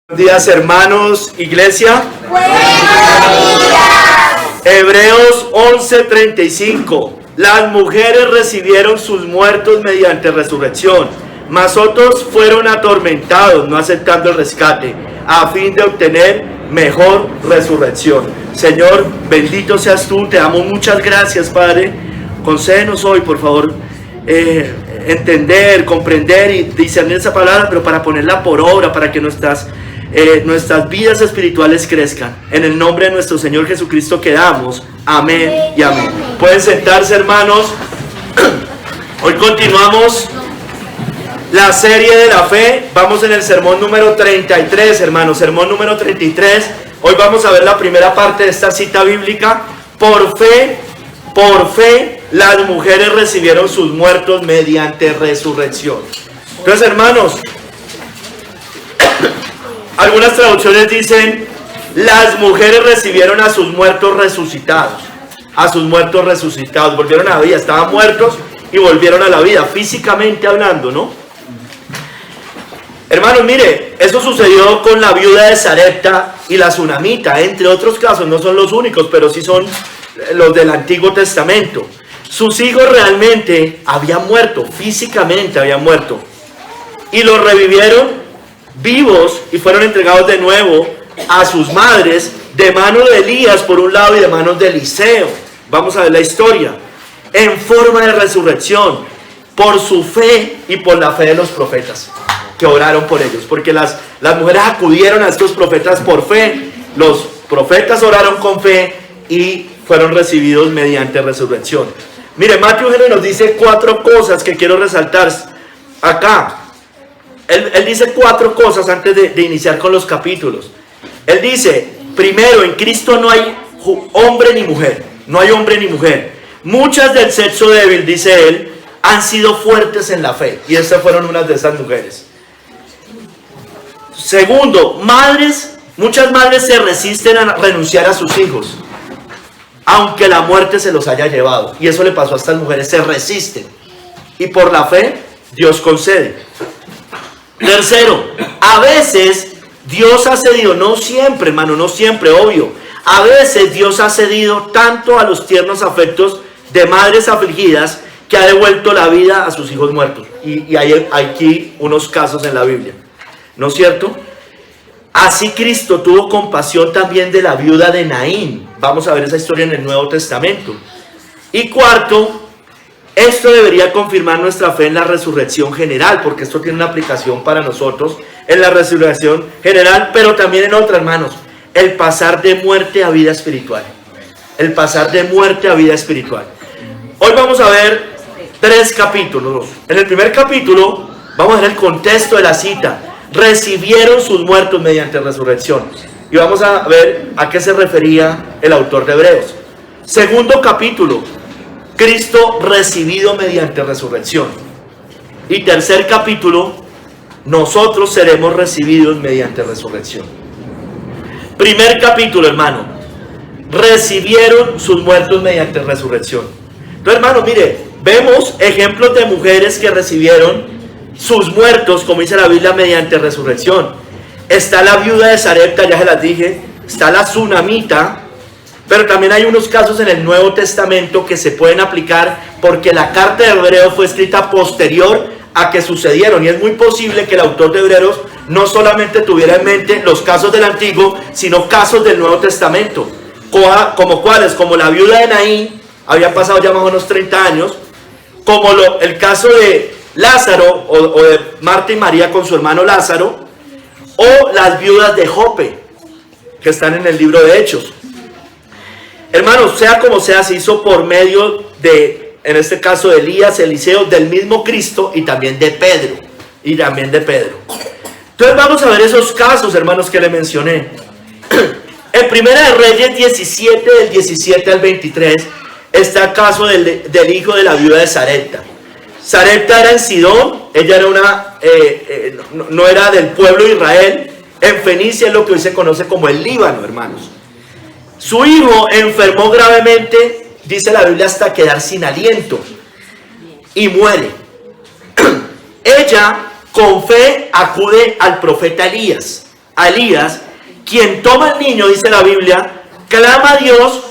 Buenos días, hermanos, iglesia. Buenos días. Hebreos 11:35. Las mujeres recibieron sus muertos mediante resurrección, mas otros fueron atormentados, no aceptando el rescate, a fin de obtener mejor resurrección. Señor, bendito seas tú, te damos muchas gracias, Padre. Concédenos hoy, por favor, entender, comprender y discernir esa palabra, pero para ponerla por obra, para que nuestras vidas espirituales crezcan. En el nombre de nuestro Señor Jesucristo quedamos. Amén y amén. Pueden sentarse, hermanos. Hoy continuamos la serie de la fe. Vamos en el sermón número 33, hermanos. Sermón número 33. Hoy vamos a ver la primera parte de esta cita bíblica. Por fe, las mujeres recibieron sus muertos mediante resurrección. Entonces, hermanos, algunas traducciones dicen: las mujeres recibieron a sus muertos resucitados. A sus muertos resucitados. Volvieron a la vida. Estaban muertos y volvieron a la vida, físicamente hablando, ¿no? Hermanos, mire, eso sucedió con la viuda de Sarepta y la tsunamita, entre otros casos. No son los únicos, pero sí son los del Antiguo Testamento. Sus hijos realmente habían muerto, físicamente habían muerto, y los revivieron vivos y fueron entregados de nuevo a sus madres, de mano de Elías por un lado y de manos de Eliseo. Vamos a ver la historia en forma de resurrección, por su fe y por la fe de los profetas que oraron por ellos, porque las mujeres acudieron a estos profetas por fe, los profetas oraron con fe y fueron recibidos mediante resurrección. Mire, Matthew Henry nos dice 4 cosas que quiero resaltar acá. Él dice 4 cosas antes de iniciar con los capítulos. Él dice: primero, en Cristo no hay hombre ni mujer. No hay hombre ni mujer. Muchas del sexo débil, dice él, han sido fuertes en la fe. Y estas fueron unas de esas mujeres. Segundo, muchas madres se resisten a renunciar a sus hijos, aunque la muerte se los haya llevado. Y eso le pasó a estas mujeres, se resisten. Y por la fe, Dios concede. Tercero, a veces Dios ha cedido, no siempre, hermano, no siempre, obvio. A veces Dios ha cedido tanto a los tiernos afectos de madres afligidas que ha devuelto la vida a sus hijos muertos. Y hay aquí unos casos en la Biblia, ¿no es cierto? Así Cristo tuvo compasión también de la viuda de Naín. Vamos a ver esa historia en el Nuevo Testamento. Y cuarto, esto debería confirmar nuestra fe en la resurrección general, porque esto tiene una aplicación para nosotros en la resurrección general, pero también en otra, hermanos: el pasar de muerte a vida espiritual. El pasar de muerte a vida espiritual. Hoy vamos a ver 3 capítulos. En el primer capítulo vamos a ver el contexto de la cita. Recibieron sus muertos mediante resurrección. Y vamos a ver a qué se refería el autor de Hebreos. Segundo capítulo: Cristo recibido mediante resurrección. Y tercer capítulo: nosotros seremos recibidos mediante resurrección. Primer capítulo, hermano: recibieron sus muertos mediante resurrección. Entonces, hermano, mire, vemos ejemplos de mujeres que recibieron sus muertos, como dice la Biblia, mediante resurrección. Está la viuda de Sarepta, ya se las dije. Está la tsunamita. Pero también hay unos casos en el Nuevo Testamento que se pueden aplicar, porque la carta de Hebreos fue escrita posterior a que sucedieron, y es muy posible que el autor de Hebreos no solamente tuviera en mente los casos del Antiguo, sino casos del Nuevo Testamento, como cuáles, como la viuda de Naín, había pasado ya más o menos 30 años, como el caso de Lázaro, o de Marta y María con su hermano Lázaro, o las viudas de Jope, que están en el libro de Hechos. Hermanos, sea como sea, se hizo por medio de, en este caso, de Elías, Eliseo, del mismo Cristo y también de Pedro. Entonces vamos a ver esos casos, hermanos, que le mencioné. En Primera de Reyes 17, del 17 al 23, está el caso del hijo de la viuda de Sarepta. Sarepta era en Sidón, ella era no era del pueblo de Israel. En Fenicia es lo que hoy se conoce como el Líbano, hermanos. Su hijo enfermó gravemente, dice la Biblia, hasta quedar sin aliento, y muere. Ella con fe acude al profeta Elías a Elías, quien toma al niño, dice la Biblia, clama a Dios,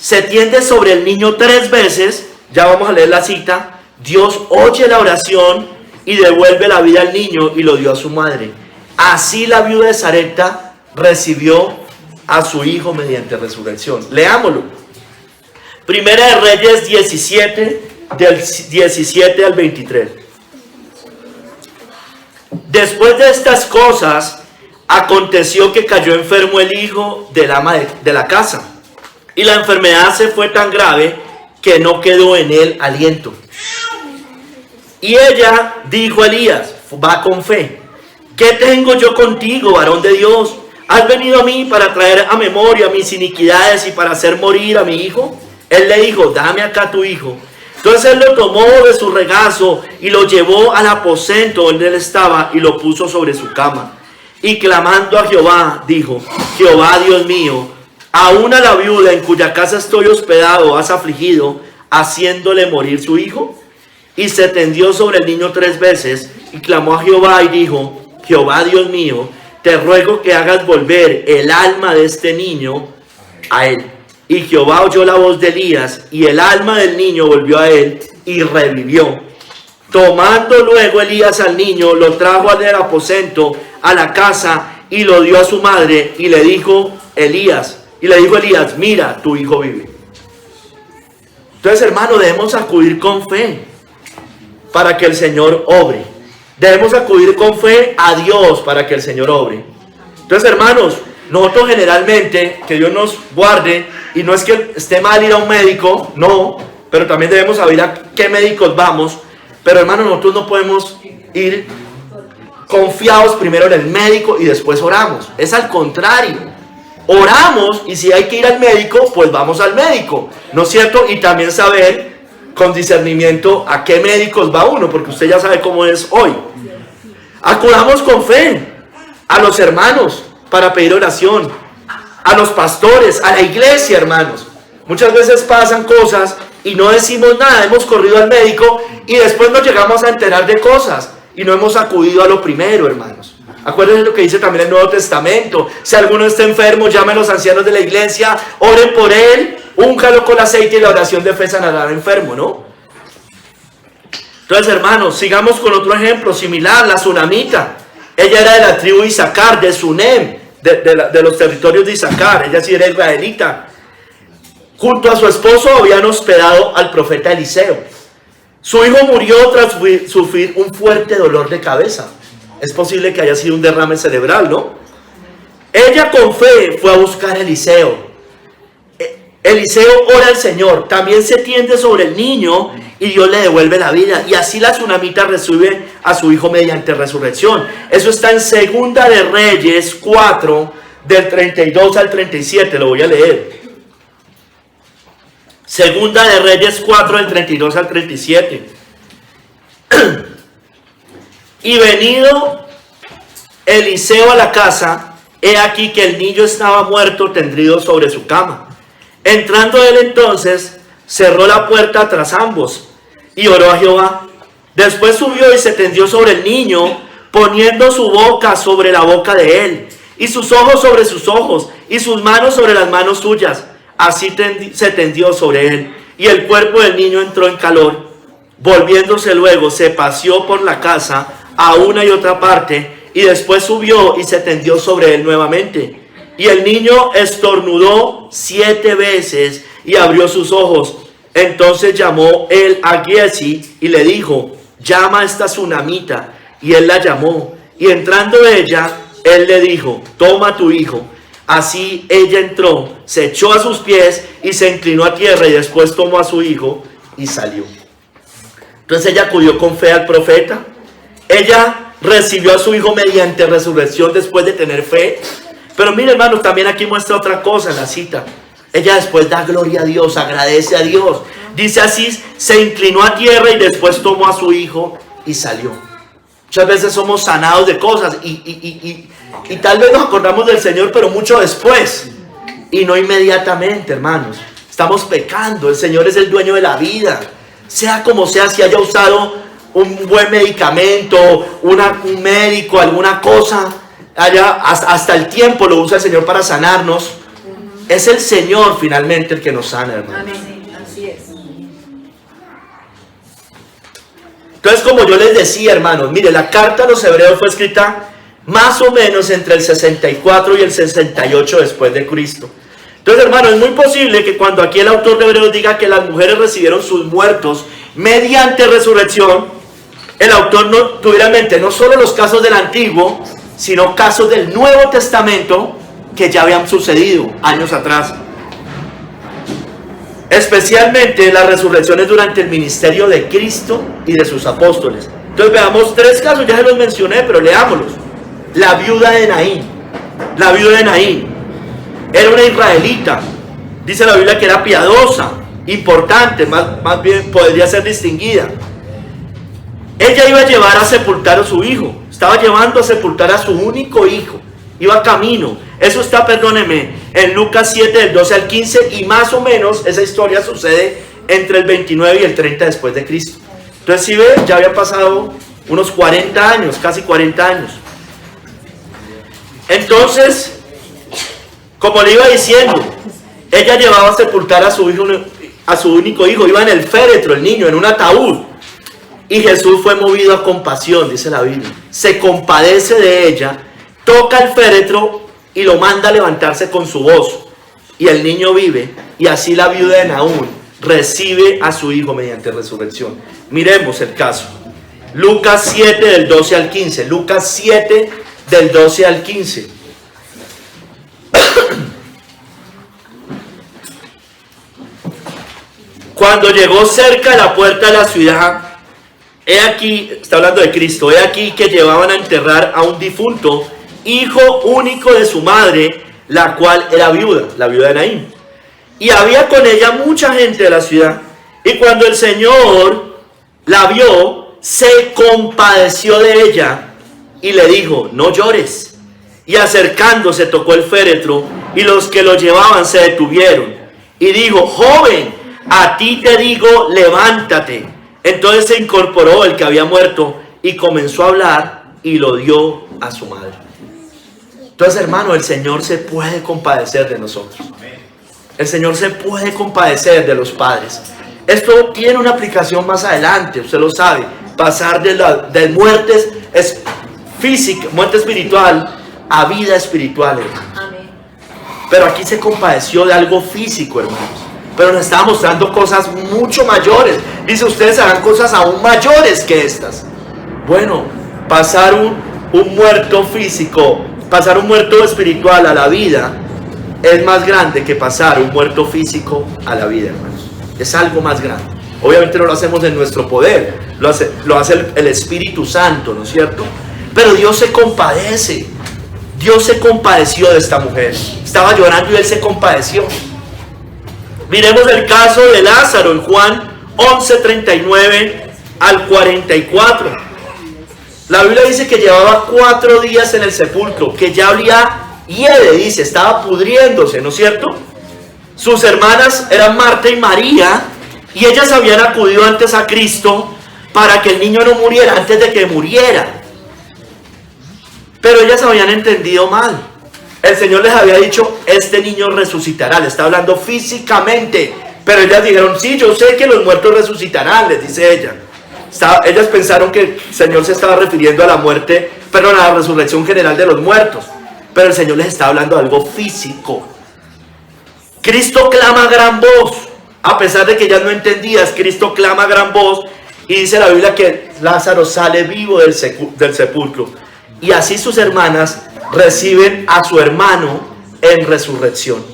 se tiende sobre el niño 3 veces, ya vamos a leer la cita, Dios oye la oración y devuelve la vida al niño y lo dio a su madre. Así la viuda de Sarepta recibió a su hijo mediante resurrección. Leámoslo. Primera de Reyes 17, del 17 al 23. Después de estas cosas, aconteció que cayó enfermo el hijo del ama de la casa, y la enfermedad se fue tan grave que no quedó en él aliento. Y ella dijo a Elías, va con fe, ¿qué tengo yo contigo, varón de Dios? ¿Has venido a mí para traer a memoria mis iniquidades y para hacer morir a mi hijo? Él le dijo, dame acá tu hijo. Entonces él lo tomó de su regazo y lo llevó al aposento donde él estaba y lo puso sobre su cama. Y clamando a Jehová, dijo, Jehová Dios mío, aún a la viuda en cuya casa estoy hospedado has afligido, haciéndole morir su hijo. Y se tendió sobre el niño 3 veces y clamó a Jehová y dijo, Jehová Dios mío, te ruego que hagas volver el alma de este niño a él. Y Jehová oyó la voz de Elías, y el alma del niño volvió a él, y revivió. Tomando luego Elías al niño, lo trajo al aposento, a la casa, y lo dio a su madre, y le dijo Elías, mira, tu hijo vive. Entonces, hermano, debemos acudir con fe, para que el Señor obre. Debemos acudir con fe a Dios, para que el Señor obre. Entonces, hermanos, nosotros generalmente, que Dios nos guarde, y no es que esté mal ir a un médico, no, pero también debemos saber a qué médicos vamos, pero hermano, nosotros no podemos ir confiados primero en el médico y después oramos, es al contrario, oramos y si hay que ir al médico, pues vamos al médico, ¿no es cierto? Y también saber con discernimiento a qué médicos va uno, porque usted ya sabe cómo es hoy. Acudamos con fe a los hermanos para pedir oración, a los pastores, a la iglesia, hermanos. Muchas veces pasan cosas y no decimos nada, hemos corrido al médico y después nos llegamos a enterar de cosas y no hemos acudido a lo primero, hermanos. Acuérdense lo que dice también el Nuevo Testamento, si alguno está enfermo, llame a los ancianos de la iglesia, oren por él, úncalo con aceite y la oración de fe sanará al enfermo, ¿no? Entonces, hermanos, sigamos con otro ejemplo similar, la tsunamita. Ella era de la tribu de Isaacar, de Sunem, de los territorios de Isaacar, ella sí era israelita. Junto a su esposo habían hospedado al profeta Eliseo. Su hijo murió tras sufrir un fuerte dolor de cabeza. Es posible que haya sido un derrame cerebral, ¿no? Ella con fe fue a buscar a Eliseo. Eliseo ora al Señor, también se tiende sobre el niño y Dios le devuelve la vida. Y así la tsunamita recibe a su hijo mediante resurrección. Eso está en Segunda de Reyes 4, del 32 al 37, lo voy a leer. Segunda de Reyes 4, del 32 al 37. Y venido Eliseo a la casa, he aquí que el niño estaba muerto tendido sobre su cama. Entrando él entonces, cerró la puerta tras ambos y oró a Jehová. Después subió y se tendió sobre el niño, poniendo su boca sobre la boca de él, y sus ojos sobre sus ojos, y sus manos sobre las manos suyas. Así se tendió sobre él, y el cuerpo del niño entró en calor. Volviéndose luego, se paseó por la casa a una y otra parte, y después subió y se tendió sobre él nuevamente. Y el niño estornudó 7 veces y abrió sus ojos. Entonces llamó él a Giesi y le dijo, llama a esta tsunamita. Y él la llamó. Y entrando ella, él le dijo, toma a tu hijo. Así ella entró, se echó a sus pies y se inclinó a tierra y después tomó a su hijo y salió. Entonces ella acudió con fe al profeta. Ella recibió a su hijo mediante resurrección después de tener fe. Pero mire, hermanos, también aquí muestra otra cosa en la cita. Ella después da gloria a Dios, agradece a Dios. Dice así, se inclinó a tierra y después tomó a su hijo y salió. Muchas veces somos sanados de cosas y tal vez nos acordamos del Señor, pero mucho después. Y no inmediatamente, hermanos. Estamos pecando, el Señor es el dueño de la vida. Sea como sea, si haya usado un buen medicamento, un médico, alguna cosa, allá hasta el tiempo lo usa el Señor para sanarnos. Es el Señor finalmente el que nos sana, hermanos. Amén. Así es. Entonces, como yo les decía, hermanos, mire, la carta a los hebreos fue escrita más o menos entre el 64 y el 68 después de Cristo. Entonces, hermanos, es muy posible que cuando aquí el autor de Hebreos diga que las mujeres recibieron sus muertos mediante resurrección, el autor no tuviera en mente no solo los casos del Antiguo, sino casos del Nuevo Testamento que ya habían sucedido años atrás. Especialmente las resurrecciones durante el ministerio de Cristo y de sus apóstoles. Entonces veamos 3 casos, ya se los mencioné, pero leámoslos. La viuda de Naín. La viuda de Naín era una israelita. Dice la Biblia que era piadosa, importante, más bien podría ser distinguida. Ella iba a llevar a sepultar a su hijo. Estaba llevando a sepultar a su único hijo. Iba camino. Eso está, perdóneme, en Lucas 7 del 12 al 15 y más o menos esa historia sucede entre el 29 y el 30 después de Cristo. Entonces, si ve, ya habían pasado unos 40 años, casi 40 años. Entonces, como le iba diciendo, ella llevaba a sepultar a su hijo, a su único hijo. Iba en el féretro, el niño, en un ataúd. Y Jesús fue movido a compasión, dice la Biblia. Se compadece de ella, toca el féretro y lo manda a levantarse con su voz. Y el niño vive, y así la viuda de Naúm recibe a su hijo mediante resurrección. Miremos el caso. Lucas 7 del 12 al 15. Lucas 7 del 12 al 15. Cuando llegó cerca de la puerta de la ciudad, he aquí, está hablando de Cristo, he aquí que llevaban a enterrar a un difunto, hijo único de su madre, la cual era viuda, la viuda de Naín. Y había con ella mucha gente de la ciudad. Y cuando el Señor la vio, se compadeció de ella y le dijo, no llores. Y acercándose tocó el féretro, y los que lo llevaban se detuvieron. Y dijo, joven, a ti te digo, levántate. Entonces se incorporó el que había muerto y comenzó a hablar y lo dio a su madre. Entonces, hermano, el Señor se puede compadecer de nosotros. El Señor se puede compadecer de los padres. Esto tiene una aplicación más adelante, usted lo sabe. Pasar de muertes física, muerte espiritual, a vida espiritual, hermano. Pero aquí se compadeció de algo físico, hermanos. Pero nos estaba mostrando cosas mucho mayores. Dice, ustedes harán cosas aún mayores que estas. Bueno, pasar un muerto físico, pasar un muerto espiritual a la vida, es más grande que pasar un muerto físico a la vida, hermanos. Es algo más grande. Obviamente no lo hacemos en nuestro poder, lo hace el Espíritu Santo, ¿no es cierto? Pero Dios se compadece. Dios se compadeció de esta mujer. Estaba llorando y Él se compadeció. Miremos el caso de Lázaro en Juan 11:39 al 44. La Biblia dice que llevaba 4 días en el sepulcro, que ya había hiede, dice, estaba pudriéndose, ¿no es cierto? Sus hermanas eran Marta y María, y ellas habían acudido antes a Cristo para que el niño no muriera, antes de que muriera. Pero ellas habían entendido mal. El Señor les había dicho, este niño resucitará. Le está hablando físicamente. Pero ellas dijeron, sí, yo sé que los muertos resucitarán, les dice ella. Ellas pensaron que el Señor se estaba refiriendo a la muerte, perdón, a la resurrección general de los muertos. Pero el Señor les está hablando de algo físico. Cristo clama a gran voz. A pesar de que ellas no entendían, Cristo clama a gran voz. Y dice la Biblia que Lázaro sale vivo del sepulcro. Y así sus hermanas reciben a su hermano en resurrección,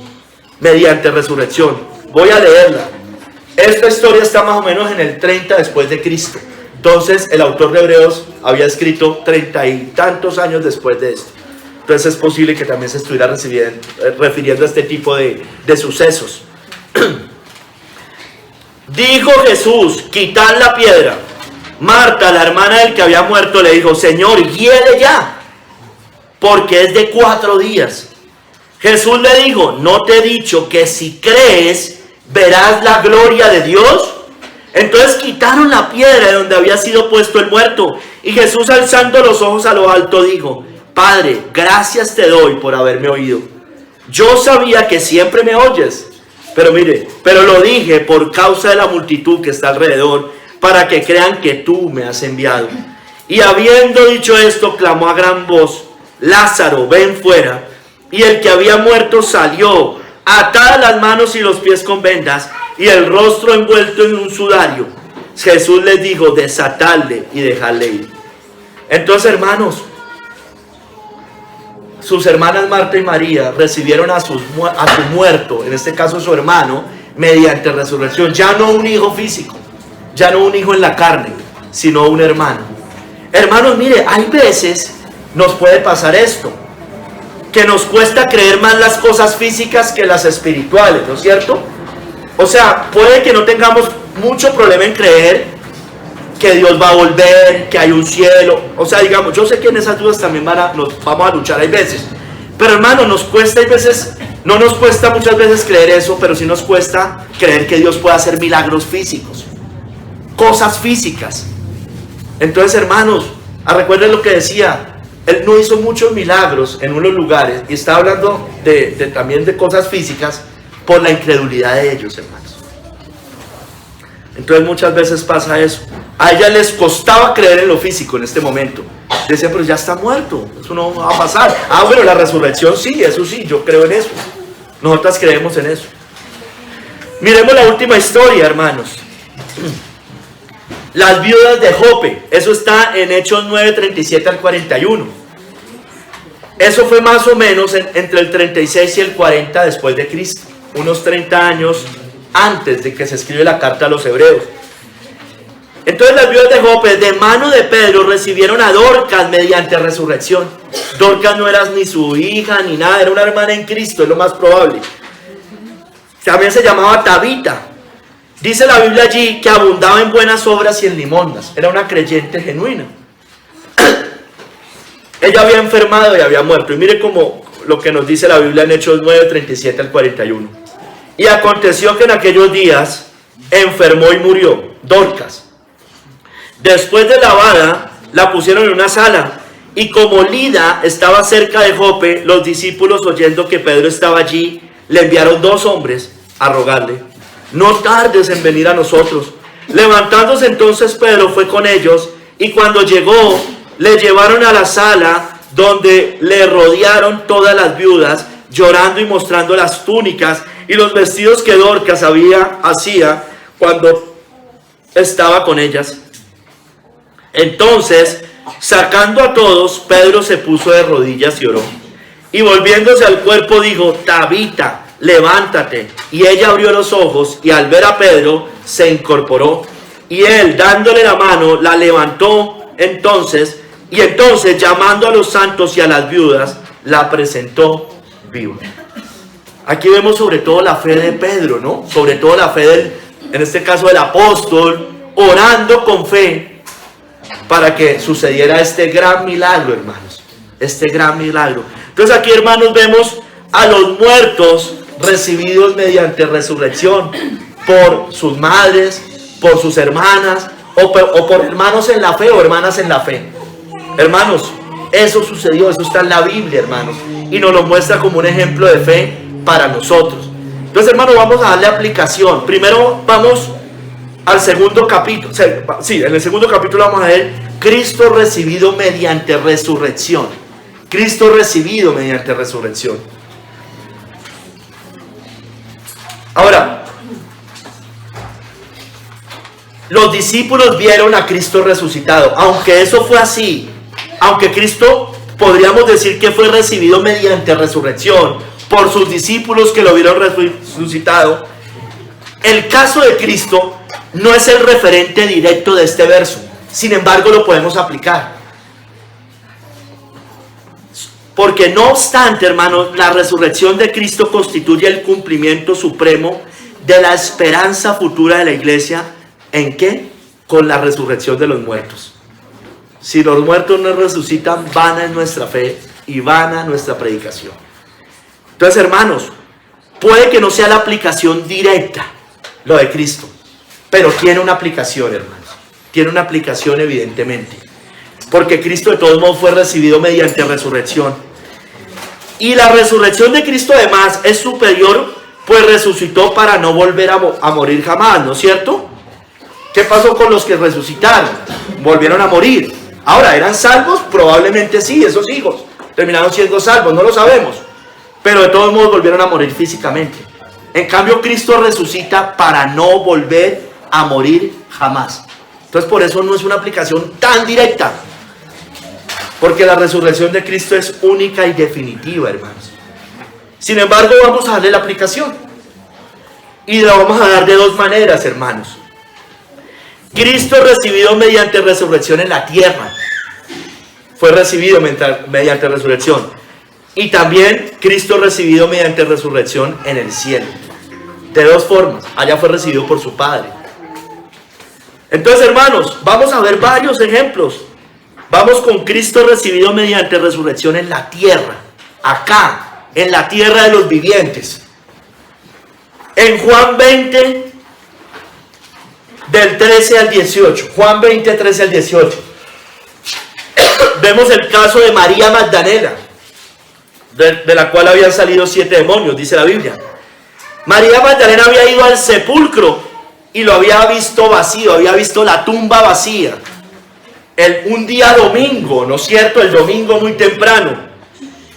mediante resurrección. Voy a leerla. Esta historia está más o menos en el 30 después de Cristo. Entonces el autor de Hebreos había escrito 30 y tantos años después de esto. Entonces es posible que también se estuviera refiriendo a este tipo de sucesos. Dijo Jesús, quitad la piedra. Marta, la hermana del que había muerto, le dijo, Señor, hiede ya, porque es de 4 días. Jesús le dijo, ¿no te he dicho que si crees, verás la gloria de Dios? Entonces quitaron la piedra de donde había sido puesto el muerto. Y Jesús, alzando los ojos a lo alto, dijo, Padre, gracias te doy por haberme oído. Yo sabía que siempre me oyes, pero lo dije por causa de la multitud que está alrededor, para que crean que tú me has enviado. Y habiendo dicho esto, clamó a gran voz: Lázaro, ven fuera. Y el que había muerto salió, atadas las manos y los pies con vendas, y el rostro envuelto en un sudario. Jesús les dijo: desatadle y dejadle ir. Entonces, hermanos, sus hermanas Marta y María recibieron a su muerto, en este caso su hermano, mediante resurrección. Ya no un hijo físico, ya no un hijo en la carne, sino un hermano. Hermanos, mire, hay veces nos puede pasar esto, que nos cuesta creer más las cosas físicas que las espirituales, ¿no es cierto? O sea, puede que no tengamos mucho problema en creer que Dios va a volver, que hay un cielo. O sea, digamos, yo sé que en esas dudas también nos vamos a luchar, hay veces. Pero hermano, nos cuesta, hay veces, no nos cuesta muchas veces creer eso, pero sí nos cuesta creer que Dios puede hacer milagros físicos, cosas físicas. Entonces, hermanos, recuerden lo que decía. Él no hizo muchos milagros en unos lugares, y está hablando también de cosas físicas, por la incredulidad de ellos, hermanos. Entonces muchas veces pasa eso. A ella les costaba creer en lo físico en este momento. Decían, pero ya está muerto, eso no va a pasar. Bueno, la resurrección sí, eso sí, yo creo en eso. Nosotras creemos en eso. Miremos la última historia, hermanos. Las viudas de Jope. Eso está en Hechos 9, 37 al 41. Eso fue más o menos entre el 36 y el 40 después de Cristo. Unos 30 años antes de que se escribe la carta a los hebreos. Entonces las viudas de Jope, de mano de Pedro, recibieron a Dorcas mediante resurrección. Dorcas no era ni su hija ni nada, era una hermana en Cristo, es lo más probable. También se llamaba Tabita. Dice la Biblia allí que abundaba en buenas obras y en limosnas. Era una creyente genuina. Ella había enfermado y había muerto. Y mire como lo que nos dice la Biblia en Hechos 9, 37 al 41. Y aconteció que en aquellos días enfermó y murió Dorcas. Después de lavada, la pusieron en una sala. Y como Lida estaba cerca de Jope, los discípulos, oyendo que Pedro estaba allí, le enviaron 2 hombres a rogarle: no tardes en venir a nosotros. Levantándose entonces Pedro fue con ellos, y cuando llegó, le llevaron a la sala, donde le rodearon todas las viudas, llorando y mostrando las túnicas y los vestidos que Dorcas hacía cuando estaba con ellas. Entonces, sacando a todos, Pedro se puso de rodillas y oró. Y volviéndose al cuerpo dijo: Tabita, levántate. Y ella abrió los ojos, y al ver a Pedro se incorporó. Y él, dándole la mano, la levantó. Entonces llamando a los santos y a las viudas, la presentó viva. Aquí vemos sobre todo la fe de Pedro, ¿no? Sobre todo la fe en este caso del apóstol, orando con fe para que sucediera este gran milagro, hermanos. Este gran milagro. Entonces aquí, hermanos, vemos a los muertos recibidos mediante resurrección por sus madres, por sus hermanas, o por hermanos en la fe o hermanas en la fe. Hermanos, eso sucedió, eso está en la Biblia, hermanos, y nos lo muestra como un ejemplo de fe para nosotros. Entonces, hermanos, vamos a darle aplicación. Primero vamos al segundo capítulo. Sí, en el segundo capítulo vamos a ver Cristo recibido mediante resurrección. Cristo recibido mediante resurrección. Ahora, los discípulos vieron a Cristo resucitado. Aunque eso fue así, aunque Cristo podríamos decir que fue recibido mediante resurrección por sus discípulos que lo vieron resucitado, el caso de Cristo no es el referente directo de este verso. Sin embargo, lo podemos aplicar. Porque no obstante, hermanos, la resurrección de Cristo constituye el cumplimiento supremo de la esperanza futura de la iglesia. ¿En qué? Con la resurrección de los muertos. Si los muertos no resucitan, vana es nuestra fe y vana nuestra predicación. Entonces, hermanos, puede que no sea la aplicación directa lo de Cristo, pero tiene una aplicación, hermanos. Tiene una aplicación evidentemente. porque Cristo de todos modos fue recibido mediante resurrección. Y la resurrección de Cristo además es superior, pues resucitó para no volver a morir jamás, ¿no es cierto? ¿Qué pasó con los que resucitaron? Volvieron a morir. Ahora, ¿eran salvos? Probablemente sí, esos hijos terminaron siendo salvos, no lo sabemos. Pero de todos modos volvieron a morir físicamente. En cambio, Cristo resucita para no volver a morir jamás. Entonces, por eso no es una aplicación tan directa. Porque la resurrección de Cristo es única y definitiva, hermanos. Sin embargo, vamos a darle la aplicación. Y la vamos a dar de dos maneras, hermanos. Cristo recibido mediante resurrección en la tierra. Fue recibido mediante resurrección. Y también Cristo recibido mediante resurrección en el cielo. De dos formas. Allá fue recibido por su Padre. Entonces, hermanos, vamos a ver varios ejemplos. Vamos con Cristo recibido mediante resurrección en la tierra. Acá, en la tierra de los vivientes. En Juan 20, del 13 al 18. Juan 20, 13 al 18. Vemos el caso de María Magdalena, de la cual habían salido 7 demonios, dice la Biblia. María Magdalena había ido al sepulcro y lo había visto vacío, había visto la tumba vacía. Un día domingo, ¿no es cierto? El domingo muy temprano.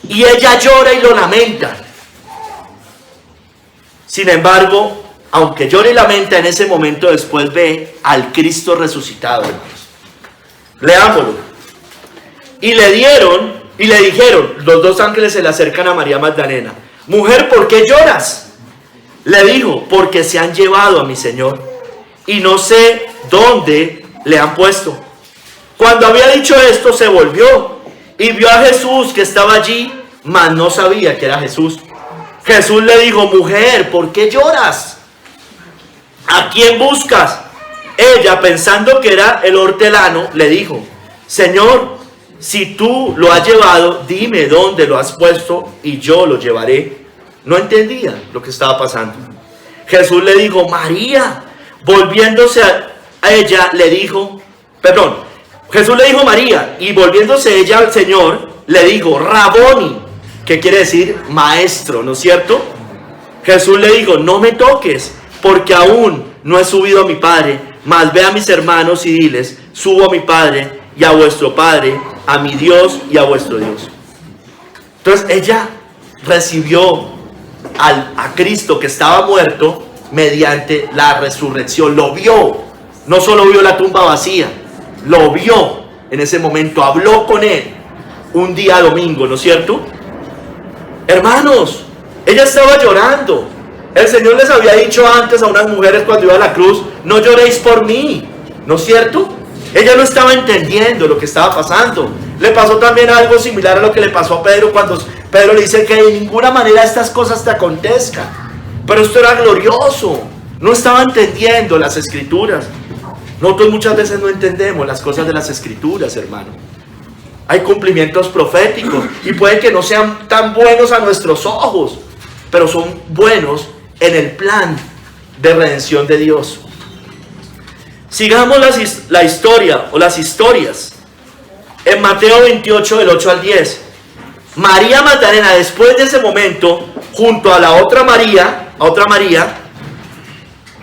Y ella llora y lo lamenta. Sin embargo, aunque llora y lamenta, en ese momento después ve al Cristo resucitado, hermanos. Leámoslo. Y le dijeron, los dos ángeles se le acercan a María Magdalena. Mujer, ¿por qué lloras? Le dijo, porque se han llevado a mi Señor y no sé dónde le han puesto. Cuando había dicho esto, se volvió y vio a Jesús que estaba allí, mas no sabía que era Jesús. Jesús le dijo, mujer, ¿por qué lloras? ¿A quién buscas? Ella, pensando que era el hortelano, le dijo, Señor, si tú lo has llevado, dime dónde lo has puesto y yo lo llevaré. No entendía lo que estaba pasando. Jesús le dijo, María. Volviéndose a ella, le dijo, Jesús le dijo María, y volviéndose ella al Señor, le dijo, Raboni, que quiere decir maestro, ¿no es cierto? Jesús le dijo, no me toques, porque aún no he subido a mi Padre, mas ve a mis hermanos y diles, subo a mi Padre y a vuestro Padre, a mi Dios y a vuestro Dios. Entonces ella recibió a Cristo que estaba muerto mediante la resurrección, lo vio, no solo vio la tumba vacía, lo vio en ese momento, habló con él un día domingo, ¿no es cierto? Hermanos, ella estaba llorando. El Señor les había dicho antes a unas mujeres cuando iba a la cruz, no lloréis por mí, ¿no es cierto? Ella no estaba entendiendo lo que estaba pasando. Le pasó también algo similar a lo que le pasó a Pedro cuando Pedro le dice que de ninguna manera estas cosas te acontezcan. Pero esto era glorioso. No estaba entendiendo las escrituras. Nosotros muchas veces no entendemos las cosas de las escrituras, hermano. Hay cumplimientos proféticos y puede que no sean tan buenos a nuestros ojos, pero son buenos en el plan de redención de Dios. Sigamos la historia o las historias. En Mateo 28, del 8 al 10. María Magdalena, después de ese momento, junto a la otra María,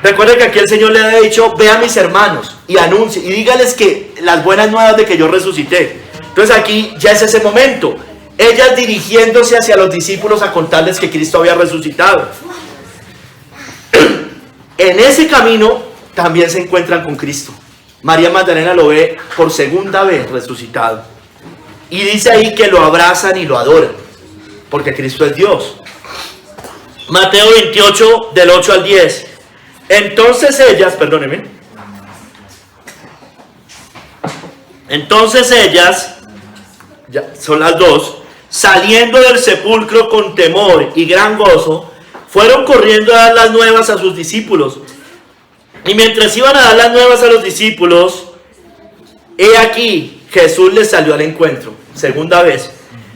recuerden que aquí el Señor le había dicho, ve a mis hermanos y anuncie, y dígales que las buenas nuevas de que yo resucité. Entonces aquí ya es ese momento. Ellas dirigiéndose hacia los discípulos a contarles que Cristo había resucitado. En ese camino también se encuentran con Cristo. María Magdalena lo ve por segunda vez resucitado. Y dice ahí que lo abrazan y lo adoran, porque Cristo es Dios. Mateo 28, del 8 al 10. Entonces ellas, ya son las dos, saliendo del sepulcro con temor y gran gozo, fueron corriendo a dar las nuevas a sus discípulos. Y mientras iban a dar las nuevas a los discípulos, he aquí, Jesús les salió al encuentro, segunda vez,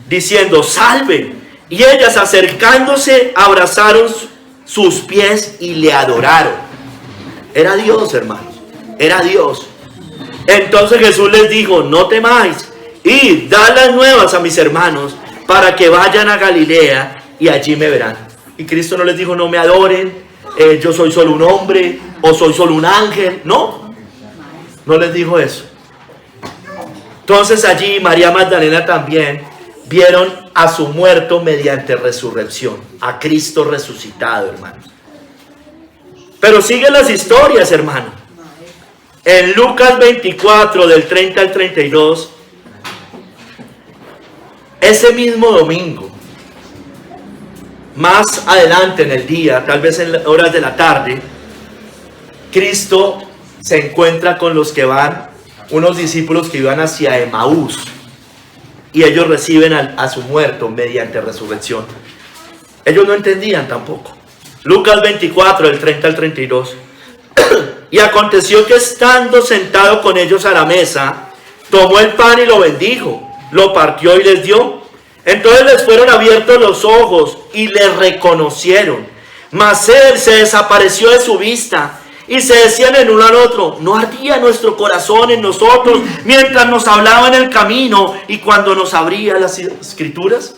diciendo, salve. Y ellas, acercándose, abrazaron sus pies y le adoraron. Era Dios, hermanos, era Dios. Entonces Jesús les dijo: no temáis, id, dad las nuevas a mis hermanos, para que vayan a Galilea y allí me verán. Y Cristo no les dijo: no me adoren, yo soy solo un hombre, o soy solo un ángel. No, no les dijo eso. Entonces allí María Magdalena también vieron a su muerto mediante resurrección, a Cristo resucitado, hermanos. Pero siguen las historias, hermano. En Lucas 24, del 30 al 32, ese mismo domingo, más adelante en el día, tal vez en horas de la tarde, Cristo se encuentra con los que van, unos discípulos que iban hacia Emaús, y ellos reciben a su muerto mediante resurrección. Ellos no entendían tampoco. Lucas 24, del 30 al 32. Y aconteció que estando sentado con ellos a la mesa, tomó el pan y lo bendijo, lo partió y les dio. Entonces les fueron abiertos los ojos y le reconocieron. Mas él se desapareció de su vista. Y se decían el uno al otro: ¿no ardía nuestro corazón en nosotros mientras nos hablaba en el camino y cuando nos abría las escrituras?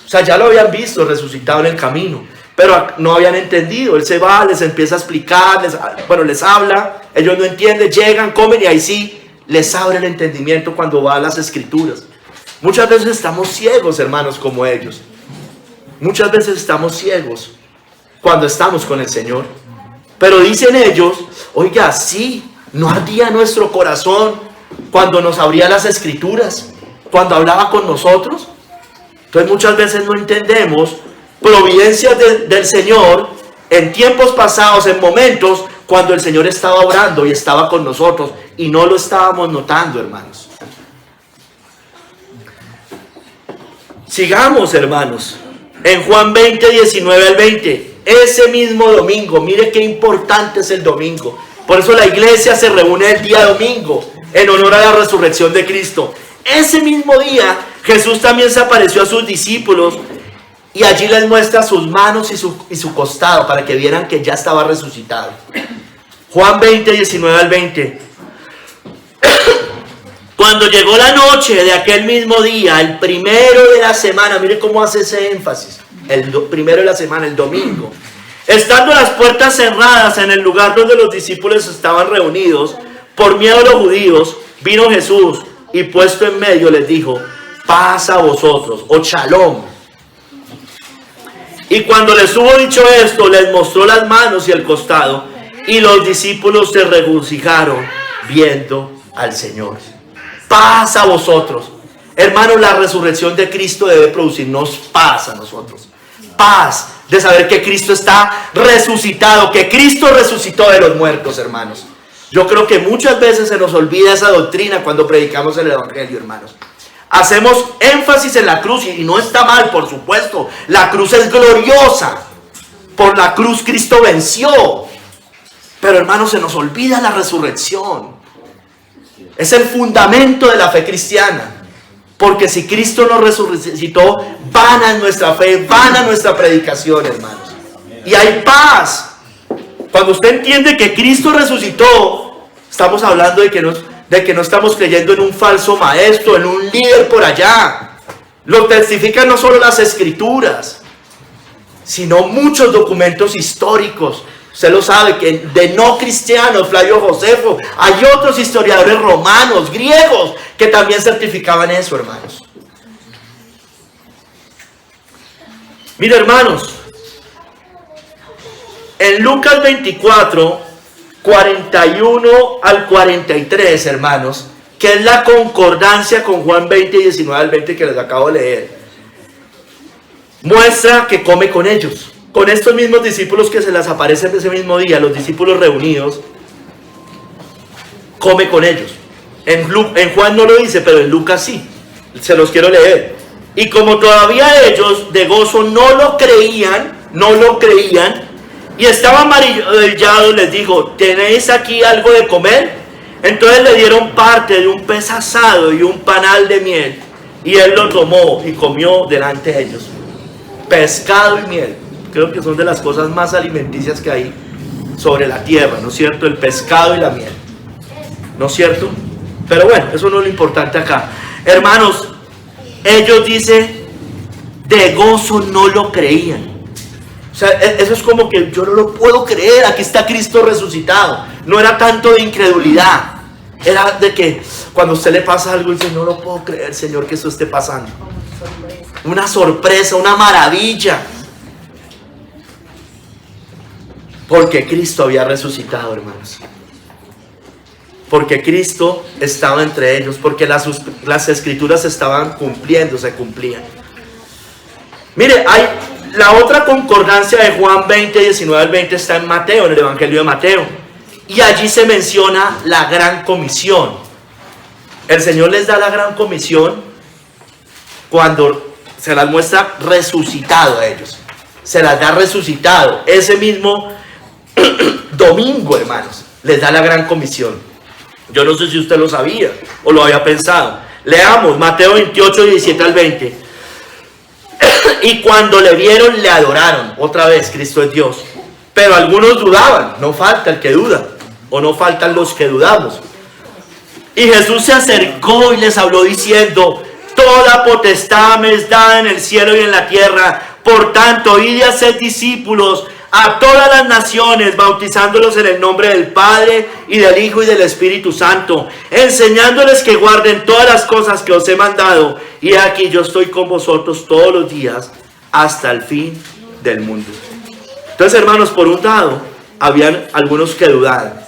O sea, ya lo habían visto resucitado en el camino, pero no habían entendido. Él se va, les empieza a explicar, les habla, ellos no entienden, llegan, comen y ahí sí les abre el entendimiento cuando va a las escrituras. Muchas veces estamos ciegos, hermanos, como ellos. Muchas veces estamos ciegos cuando estamos con el Señor. Pero dicen ellos: oiga, sí, no ardía nuestro corazón cuando nos abría las escrituras, cuando hablaba con nosotros. Entonces muchas veces no entendemos providencias del Señor en tiempos pasados, en momentos cuando el Señor estaba orando y estaba con nosotros y no lo estábamos notando, hermanos. Sigamos, hermanos, en Juan 20, 19 al 20. Ese mismo domingo, mire qué importante es el domingo. Por eso la iglesia se reúne el día domingo en honor a la resurrección de Cristo. Ese mismo día Jesús también se apareció a sus discípulos y allí les muestra sus manos y su costado para que vieran que ya estaba resucitado. Juan 20, 19 al 20. Cuando llegó la noche de aquel mismo día, el primero de la semana, mire cómo hace ese énfasis. El primero de la semana, el domingo. Estando las puertas cerradas en el lugar donde los discípulos estaban reunidos, por miedo a los judíos, vino Jesús y puesto en medio les dijo: paz a vosotros, o shalom. Y cuando les hubo dicho esto, les mostró las manos y el costado, y los discípulos se regocijaron viendo al Señor. Paz a vosotros. Hermanos, la resurrección de Cristo debe producirnos paz a nosotros. Paz de saber que Cristo está resucitado, que Cristo resucitó de los muertos, hermanos. Yo creo que muchas veces se nos olvida esa doctrina cuando predicamos el Evangelio, hermanos. Hacemos énfasis en la cruz y no está mal, por supuesto. La cruz es gloriosa. Por la cruz Cristo venció. Pero, hermanos, se nos olvida la resurrección. Es el fundamento de la fe cristiana. Porque si Cristo nos resucitó, vana es nuestra fe, vana nuestra predicación, hermanos. Y hay paz. Cuando usted entiende que Cristo resucitó, estamos hablando de que no estamos creyendo en un falso maestro, en un líder por allá. Lo testifican no solo las escrituras, sino muchos documentos históricos. Usted lo sabe, que de no cristianos, Flavio Josefo, hay otros historiadores romanos, griegos, que también certificaban eso, hermanos. Mire, hermanos, en Lucas 24, 41 al 43, hermanos, que es la concordancia con Juan 20, 19 al 20 que les acabo de leer, muestra que come con ellos. Con estos mismos discípulos que se les aparecen ese mismo día, los discípulos reunidos, come con ellos. En Juan no lo dice, pero en Lucas sí. Se los quiero leer. Y como todavía ellos de gozo no lo creían, y estaban maravillados, les dijo: ¿tenéis aquí algo de comer? Entonces le dieron parte de un pez asado y un panal de miel, y él lo tomó y comió delante de ellos. Pescado y miel. Creo que son de las cosas más alimenticias que hay sobre la tierra, ¿no es cierto? El pescado y la miel. ¿no es cierto? Pero bueno, eso no es lo importante acá. Hermanos, ellos dicen, de gozo no lo creían. O sea, eso es como que yo no lo puedo creer, aquí está Cristo resucitado. No era tanto de incredulidad, era de que cuando a usted le pasa algo, dice, no lo puedo creer, Señor, que eso esté pasando. Una sorpresa, una maravilla. Porque Cristo había resucitado, hermanos. Porque Cristo estaba entre ellos, porque las escrituras estaban cumpliendo, se cumplían. Mire, hay la otra concordancia de Juan 20, 19 al 20 está en Mateo, en el Evangelio de Mateo. Y allí se menciona la gran comisión. El Señor les da la gran comisión cuando se las muestra resucitado a ellos. Se las da resucitado. Ese mismo domingo, hermanos, les da la gran comisión. Yo no sé si usted lo sabía o lo había pensado. Leamos Mateo 28, 17 al 20. Y cuando le vieron, le adoraron. Otra vez, Cristo es Dios. Pero algunos dudaban. No falta el que duda. O no faltan los que dudamos. Y Jesús se acercó y les habló diciendo, toda potestad me es dada en el cielo y en la tierra. Por tanto, id y haced discípulos a todas las naciones, bautizándolos en el nombre del Padre y del Hijo y del Espíritu Santo, enseñándoles que guarden todas las cosas que os he mandado. Y aquí yo estoy con vosotros todos los días hasta el fin del mundo. Entonces, hermanos, por un lado, habían algunos que dudaban,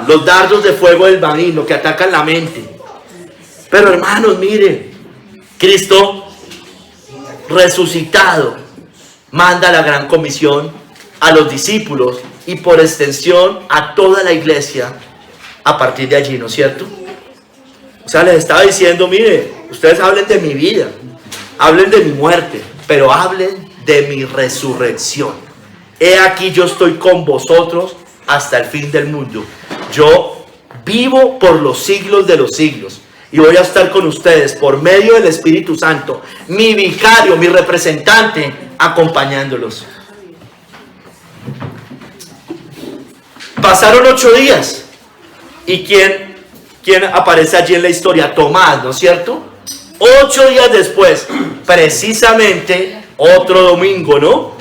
los dardos de fuego del maligno que atacan la mente. Pero, hermanos, mire, Cristo resucitado manda la gran comisión a los discípulos y por extensión a toda la iglesia a partir de allí, ¿no es cierto? O sea, les estaba diciendo, mire, ustedes hablen de mi vida, hablen de mi muerte, pero hablen de mi resurrección. He aquí yo estoy con vosotros hasta el fin del mundo. Yo vivo por los siglos de los siglos. Y voy a estar con ustedes por medio del Espíritu Santo, mi vicario, mi representante, acompañándolos. Pasaron 8 días. ¿Y quién aparece allí en la historia? Tomás, ¿no es cierto? 8 días después, precisamente otro domingo, ¿no?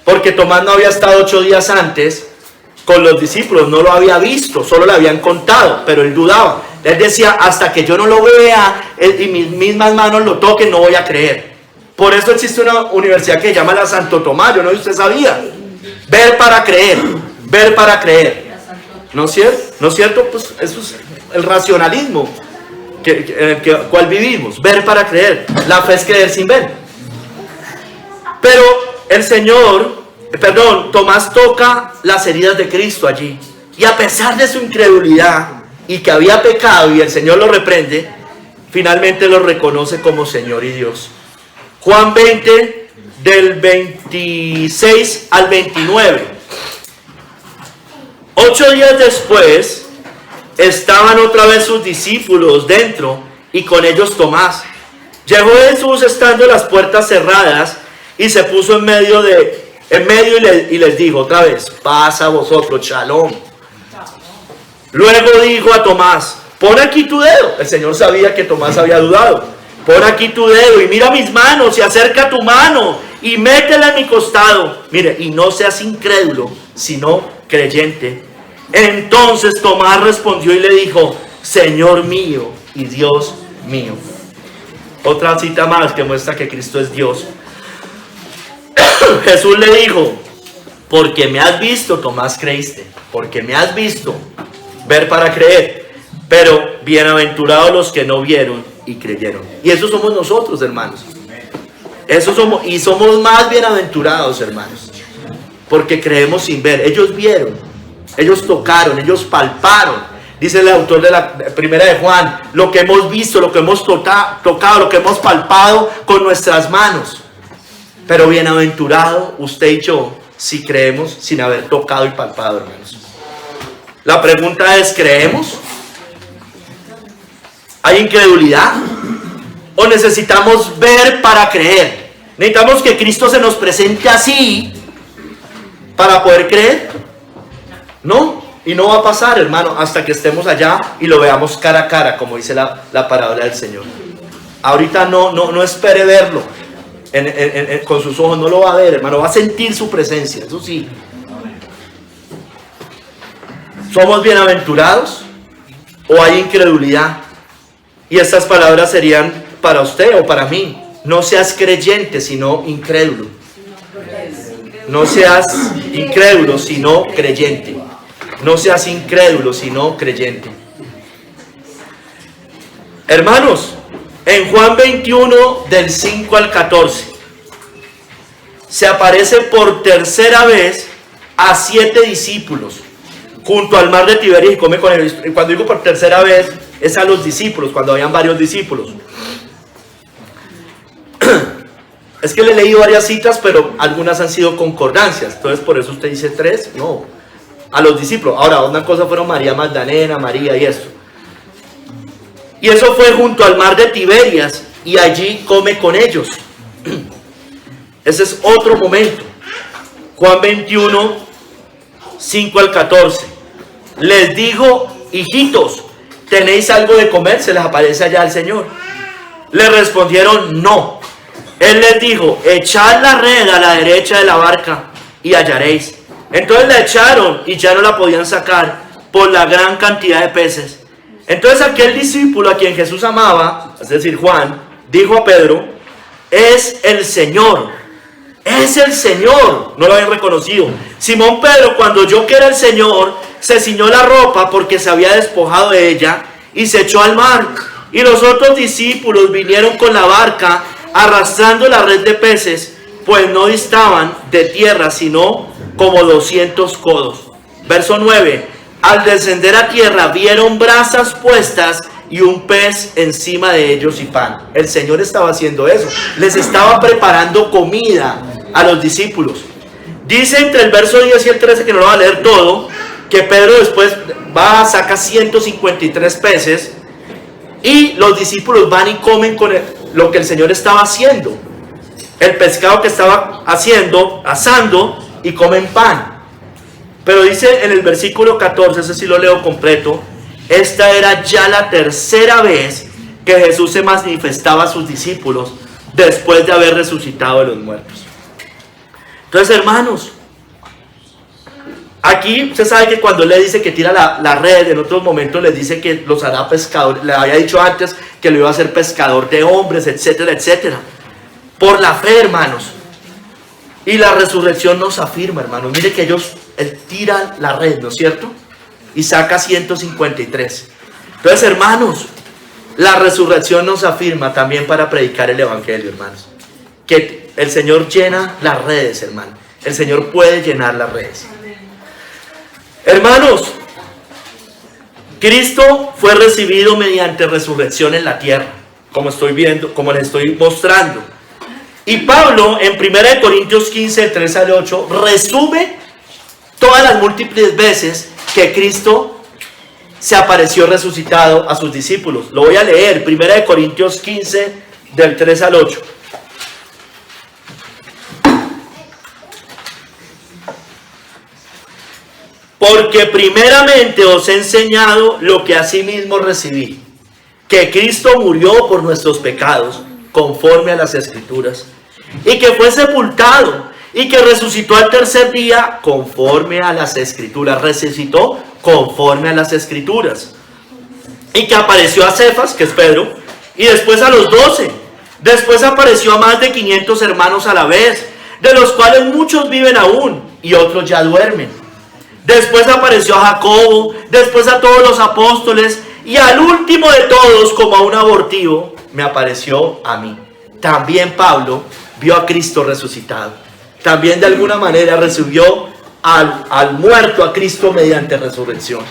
Porque Tomás no había estado 8 días antes con los discípulos, no lo había visto, solo le habían contado, pero él dudaba. Él decía, hasta que yo no lo vea y mis mismas manos lo toquen, no voy a creer. Por eso existe una universidad que se llama la Santo Tomás, yo no sé si usted sabía. Ver para creer, ver para creer. ¿No es cierto? ¿No es cierto? Pues eso es el racionalismo en el cual vivimos. Ver para creer. La fe es creer sin ver. Pero Tomás toca las heridas de Cristo allí. Y a pesar de su incredulidad y que había pecado y el Señor lo reprende, finalmente lo reconoce como Señor y Dios. Juan 20, del 26 al 29. 8 días después, estaban otra vez sus discípulos dentro y con ellos Tomás. Llegó Jesús estando las puertas cerradas y se puso en medio y les dijo otra vez, paz a vosotros, shalom. Luego dijo a Tomás, pon aquí tu dedo. El Señor sabía que Tomás había dudado. Pon aquí tu dedo y mira mis manos y acerca tu mano y métela en mi costado. Mire, y no seas incrédulo, sino creyente. Entonces Tomás respondió y le dijo, Señor mío y Dios mío. Otra cita más que muestra que Cristo es Dios. Jesús le dijo, porque me has visto, Tomás, creíste. Porque me has visto. Ver para creer. Pero bienaventurados los que no vieron y creyeron. Y eso somos nosotros, hermanos. Eso somos, y somos más bienaventurados, hermanos. Porque creemos sin ver. Ellos vieron, ellos tocaron, ellos palparon. Dice el autor de la primera de Juan, lo que hemos visto, lo que hemos tocado, lo que hemos palpado con nuestras manos. Pero bienaventurado usted y yo, si creemos sin haber tocado y palpado, hermanos. La pregunta es, ¿creemos? ¿Hay incredulidad? ¿O necesitamos ver para creer? ¿Necesitamos que Cristo se nos presente así para poder creer? No. Y no va a pasar, hermano, hasta que estemos allá y lo veamos cara a cara, como dice la parábola del Señor. Ahorita no espere verlo con sus ojos, no lo va a ver, hermano, va a sentir su presencia, eso sí. ¿Somos bienaventurados o hay incredulidad? Y estas palabras serían para usted o para mí. No seas creyente, sino incrédulo. No seas incrédulo, sino creyente. No seas incrédulo, sino creyente. Hermanos, en Juan 21, del 5 al 14, se aparece por tercera vez a 7 discípulos junto al mar de Tiberias y come con ellos. Y cuando digo por tercera vez, es a los discípulos, cuando habían varios discípulos. Es que le he leído varias citas, pero algunas han sido concordancias. Entonces, por eso usted dice 3, no. A los discípulos. Ahora, una cosa fueron María Magdalena, María y esto. Y eso fue junto al mar de Tiberias, y allí come con ellos. Ese es otro momento. Juan 21, 5 al 14. Les dijo: hijitos, ¿tenéis algo de comer? Se les aparece allá el Señor. Le respondieron: no. Él les dijo: echad la red a la derecha de la barca y hallaréis. Entonces la echaron y ya no la podían sacar por la gran cantidad de peces. Entonces aquel discípulo a quien Jesús amaba, es decir, Juan, dijo a Pedro: es el Señor. Es el Señor. No lo habían reconocido. Simón Pedro, cuando oyó que era el Señor, se ciñó la ropa porque se había despojado de ella y se echó al mar. Y los otros discípulos vinieron con la barca arrastrando la red de peces, pues no distaban de tierra sino como 200 codos. Verso 9. Al descender a tierra vieron brasas puestas y un pez encima de ellos y pan. El Señor estaba haciendo eso. Les estaba preparando comida a los discípulos. Dice entre el verso 10 y el 13, que no lo va a leer todo, que Pedro después va, saca 153 peces y los discípulos van y comen con lo que el Señor estaba haciendo. El pescado que estaba asando, y comen pan. Pero dice en el versículo 14, ese sí lo leo completo: esta era ya la tercera vez que Jesús se manifestaba a sus discípulos después de haber resucitado de los muertos. Entonces, hermanos, aquí usted sabe que cuando él le dice que tira la red, en otros momentos les dice que los hará pescadores. Le había dicho antes que lo iba a hacer pescador de hombres, etcétera, etcétera. Por la fe, hermanos. Y la resurrección nos afirma, hermanos. Mire que él tira la red, ¿no es cierto? Y saca 153. Entonces, hermanos, la resurrección nos afirma también para predicar el evangelio, hermanos. Que el Señor llena las redes, hermano. El Señor puede llenar las redes. Hermanos, Cristo fue recibido mediante resurrección en la tierra, como estoy viendo, como les estoy mostrando. Y Pablo en 1 Corintios 15, 3 al 8, resume todas las múltiples veces que Cristo se apareció resucitado a sus discípulos. Lo voy a leer, 1 Corintios 15, del 3 al 8. Porque primeramente os he enseñado lo que asimismo recibí, que Cristo murió por nuestros pecados, conforme a las Escrituras, y que fue sepultado, y que resucitó al tercer día, conforme a las Escrituras. Resucitó conforme a las Escrituras. Y que apareció a Cefas, que es Pedro, y después a los 12. Después apareció a más de 500 hermanos a la vez, de los cuales muchos viven aún, y otros ya duermen. Después apareció a Jacobo, después a todos los apóstoles, y al último de todos, como a un abortivo, me apareció a mí. También Pablo vio a Cristo resucitado. También de alguna manera recibió al muerto a Cristo mediante resurrección.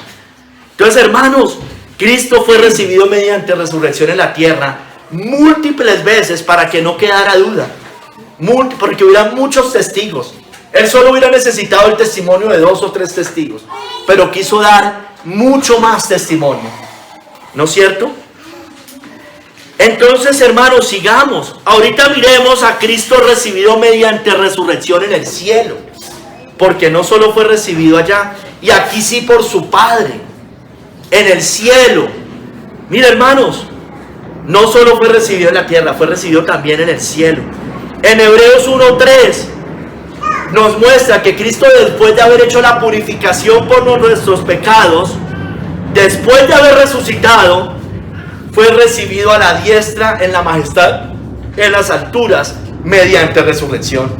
Entonces, hermanos, Cristo fue recibido mediante resurrección en la tierra múltiples veces para que no quedara duda. Porque hubiera muchos testigos. Él solo hubiera necesitado el testimonio de 2 o 3 testigos, pero quiso dar mucho más testimonio. ¿No es cierto? Entonces, hermanos, sigamos. Ahorita miremos a Cristo recibido mediante resurrección en el cielo. Porque no solo fue recibido allá. y aquí sí por su Padre, en el cielo. Mira, hermanos, no solo fue recibido en la tierra, fue recibido también en el cielo. En Hebreos 1:3 nos muestra que Cristo, después de haber hecho la purificación por nuestros pecados, después de haber resucitado, fue recibido a la diestra en la majestad, en las alturas, mediante resurrección.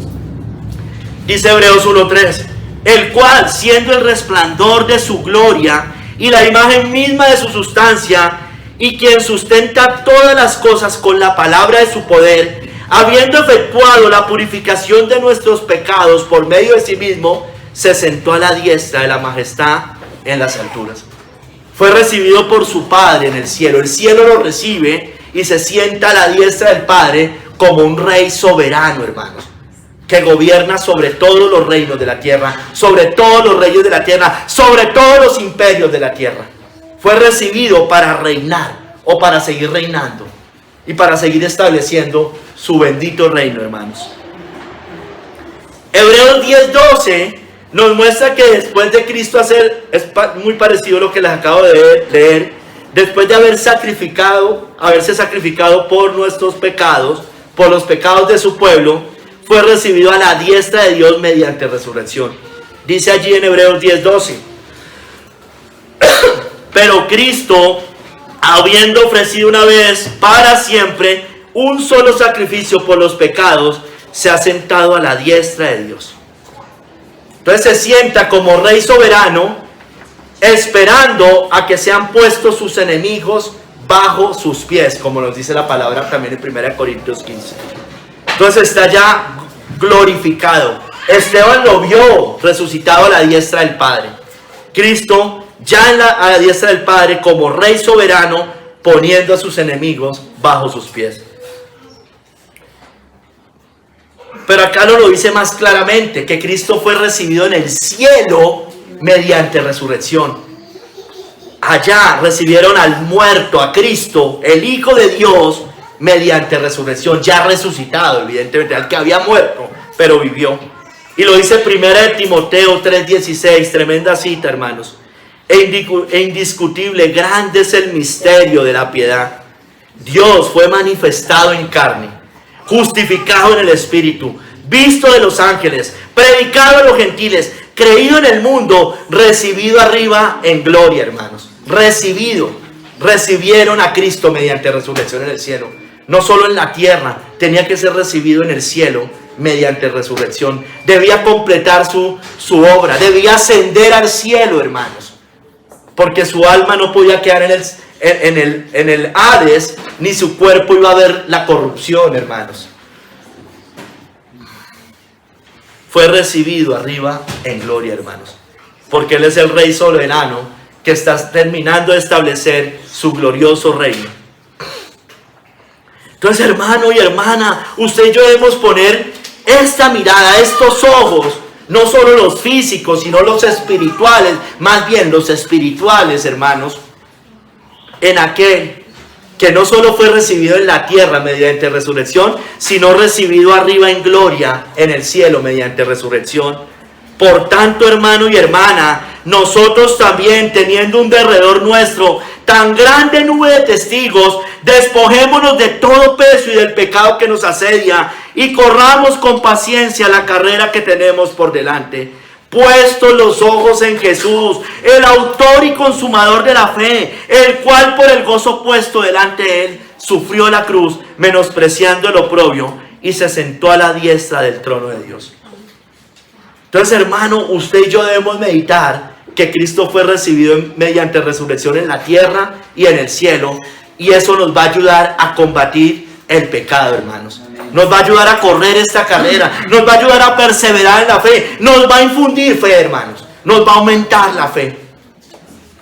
Dice Hebreos 1:3, el cual, siendo el resplandor de su gloria y la imagen misma de su sustancia, y quien sustenta todas las cosas con la palabra de su poder, habiendo efectuado la purificación de nuestros pecados por medio de sí mismo, se sentó a la diestra de la majestad en las alturas. Fue recibido por su Padre en el cielo. El cielo lo recibe y se sienta a la diestra del Padre como un rey soberano, hermanos, que gobierna sobre todos los reinos de la tierra, sobre todos los reyes de la tierra, sobre todos los imperios de la tierra. Fue recibido para reinar, o para seguir reinando, y para seguir estableciendo su bendito reino, hermanos. Hebreos 10:12 nos muestra que después de Cristo hacer, es muy parecido a lo que les acabo de leer, después de haberse sacrificado por nuestros pecados, por los pecados de su pueblo, fue recibido a la diestra de Dios mediante resurrección. Dice allí en Hebreos 10:12, pero Cristo, habiendo ofrecido una vez para siempre un solo sacrificio por los pecados, se ha sentado a la diestra de Dios. Entonces se sienta como rey soberano, esperando a que sean puestos sus enemigos bajo sus pies, como nos dice la palabra también en 1 Corintios 15. Entonces está ya glorificado. Esteban lo vio resucitado a la diestra del Padre. Cristo ya a la diestra del Padre como rey soberano, poniendo a sus enemigos bajo sus pies. Pero acá no lo dice más claramente, que Cristo fue recibido en el cielo mediante resurrección. Allá recibieron al muerto, a Cristo, el Hijo de Dios, mediante resurrección, ya resucitado, evidentemente, al que había muerto, pero vivió. Y lo dice 1 Timoteo 3:16, tremenda cita, hermanos. E indiscutible, grande es el misterio de la piedad. Dios fue manifestado en carne, justificado en el Espíritu, visto de los ángeles, predicado a los gentiles, creído en el mundo, recibido arriba en gloria, hermanos. Recibieron a Cristo mediante resurrección en el cielo. No solo en la tierra, tenía que ser recibido en el cielo mediante resurrección. Debía completar su obra, debía ascender al cielo, hermanos. Porque su alma no podía quedar en el Hades, ni su cuerpo iba a ver la corrupción, hermanos. Fue recibido arriba en gloria, hermanos. Porque Él es el Rey soberano que está terminando de establecer su glorioso reino. Entonces, hermano y hermana, usted y yo debemos poner esta mirada, estos ojos, no solo los físicos, sino los espirituales, más bien los espirituales, hermanos, en aquel que no solo fue recibido en la tierra mediante resurrección, sino recibido arriba en gloria en el cielo mediante resurrección. Por tanto, hermano y hermana, nosotros también, teniendo un derredor nuestro tan grande nube de testigos, despojémonos de todo peso y del pecado que nos asedia, y corramos con paciencia la carrera que tenemos por delante, puestos los ojos en Jesús, el autor y consumador de la fe, el cual por el gozo puesto delante de Él sufrió la cruz, menospreciando el oprobio, y se sentó a la diestra del trono de Dios. Entonces, hermano, usted y yo debemos meditar que Cristo fue recibido mediante resurrección en la tierra y en el cielo, y eso nos va a ayudar a combatir el pecado, hermanos. Nos va a ayudar a correr esta carrera, nos va a ayudar a perseverar en la fe, nos va a infundir fe, hermanos, nos va a aumentar la fe.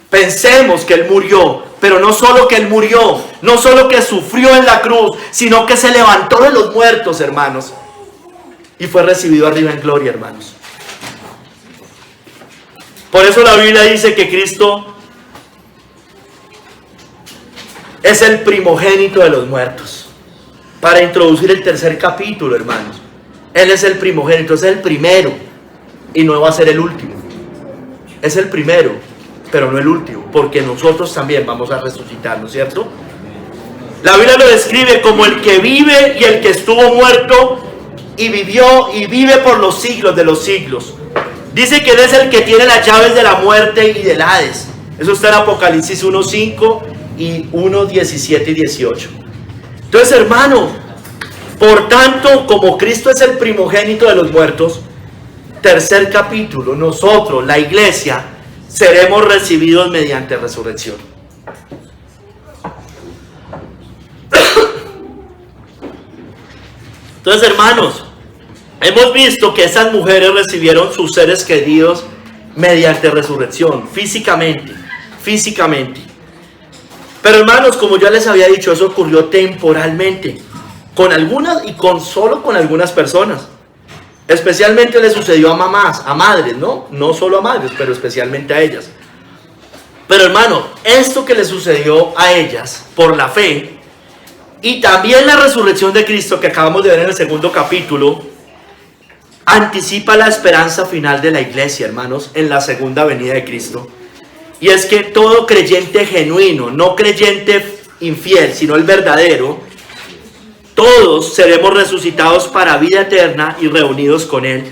Pensemos que Él murió, pero no solo que Él murió, no solo que sufrió en la cruz, sino que se levantó de los muertos, hermanos, y fue recibido arriba en gloria, hermanos. Por eso la Biblia dice que Cristo es el primogénito de los muertos. Para introducir el tercer capítulo, hermanos, Él es el primogénito, es el primero y no va a ser el último. es el primero, pero no el último, porque nosotros también vamos a resucitar, ¿no es cierto? La Biblia lo describe como el que vive y el que estuvo muerto y vivió y vive por los siglos de los siglos. Dice que Él es el que tiene las llaves de la muerte y del Hades. Eso está en Apocalipsis 1:5 y 1:17 y 18. Entonces, hermano, por tanto, como Cristo es el primogénito de los muertos, tercer capítulo, nosotros, la iglesia, seremos recibidos mediante resurrección. Entonces, hermanos, hemos visto que esas mujeres recibieron sus seres queridos mediante resurrección, físicamente. Pero, hermanos, como ya les había dicho, eso ocurrió temporalmente, con algunas y solo con algunas personas. Especialmente le sucedió a mamás, a madres, no solo a madres, pero especialmente a ellas. Pero, hermano, esto que le sucedió a ellas por la fe, y también la resurrección de Cristo que acabamos de ver en el segundo capítulo, anticipa la esperanza final de la iglesia, hermanos, en la segunda venida de Cristo. Y es que todo creyente genuino, no creyente infiel, sino el verdadero, todos seremos resucitados para vida eterna y reunidos con Él.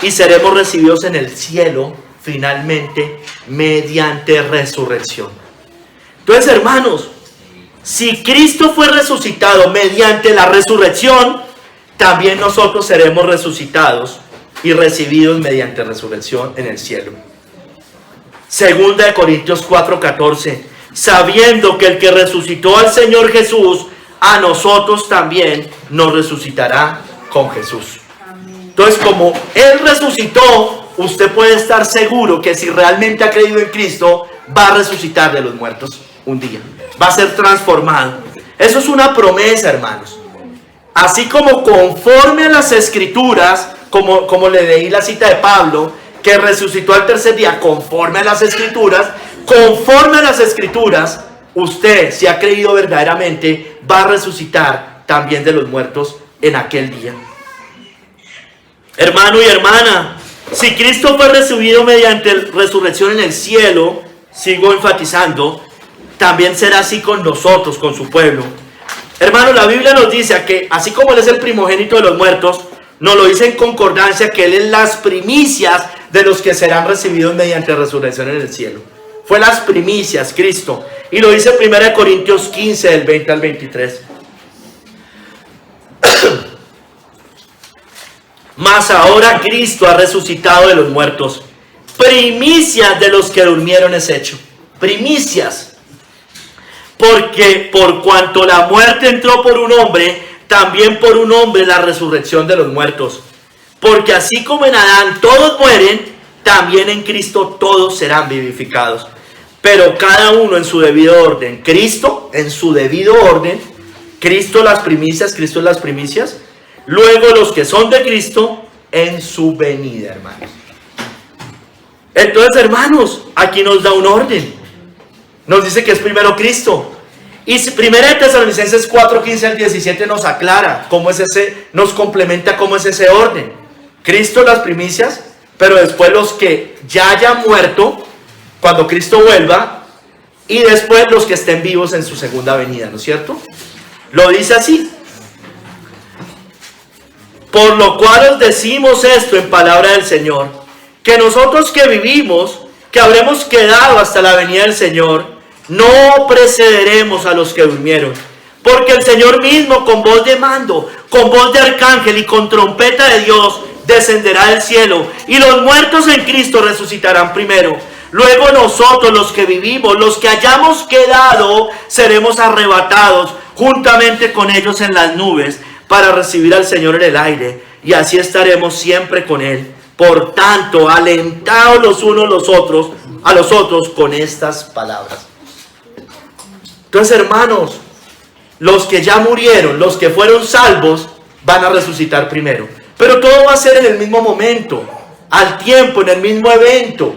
Y seremos recibidos en el cielo, finalmente, mediante resurrección. Entonces, hermanos, si Cristo fue resucitado mediante la resurrección, también nosotros seremos resucitados y recibidos mediante resurrección en el cielo. Segunda de Corintios 4:14, sabiendo que el que resucitó al Señor Jesús, a nosotros también nos resucitará con Jesús. Entonces, como Él resucitó, usted puede estar seguro que si realmente ha creído en Cristo, va a resucitar de los muertos un día. Va a ser transformado. Eso es una promesa, hermanos. Así como conforme a las Escrituras, como le leí la cita de Pablo, que resucitó al tercer día, conforme a las Escrituras, usted, si ha creído verdaderamente, va a resucitar también de los muertos en aquel día. Hermano y hermana, si Cristo fue recibido mediante resurrección en el cielo, sigo enfatizando, también será así con nosotros, con su pueblo. Hermano, la Biblia nos dice que así como Él es el primogénito de los muertos, nos lo dice en concordancia que Él es las primicias de los que serán recibidos mediante resurrección en el cielo. Fue las primicias, Cristo. Y lo dice 1 Corintios 15, del 20 al 23. Mas ahora Cristo ha resucitado de los muertos. Primicias de los que durmieron es hecho. Primicias. Porque por cuanto la muerte entró por un hombre, también por un hombre la resurrección de los muertos. Porque así como en Adán todos mueren, también en Cristo todos serán vivificados. Pero cada uno en su debido orden. Cristo en su debido orden. Cristo las primicias, Cristo las primicias. Luego los que son de Cristo en su venida, hermanos. Entonces, hermanos, aquí nos da un orden. Nos dice que es primero Cristo. Y 1 Tesalonicenses 4, 15 al 17 nos aclara cómo es ese, nos complementa cómo es ese orden. Cristo las primicias, pero después los que ya hayan muerto, cuando Cristo vuelva, y después los que estén vivos en su segunda venida, ¿no es cierto? Lo dice así. Por lo cual os decimos esto en palabra del Señor, que nosotros que vivimos, que habremos quedado hasta la venida del Señor, no precederemos a los que durmieron. Porque el Señor mismo con voz de mando, con voz de arcángel y con trompeta de Dios descenderá del cielo. Y los muertos en Cristo resucitarán primero. Luego nosotros los que vivimos, los que hayamos quedado, seremos arrebatados juntamente con ellos en las nubes para recibir al Señor en el aire. Y así estaremos siempre con Él. Por tanto, alentados los unos a los otros con estas palabras. Entonces, hermanos, los que ya murieron, los que fueron salvos, van a resucitar primero. Pero todo va a ser en el mismo momento, al tiempo, en el mismo evento.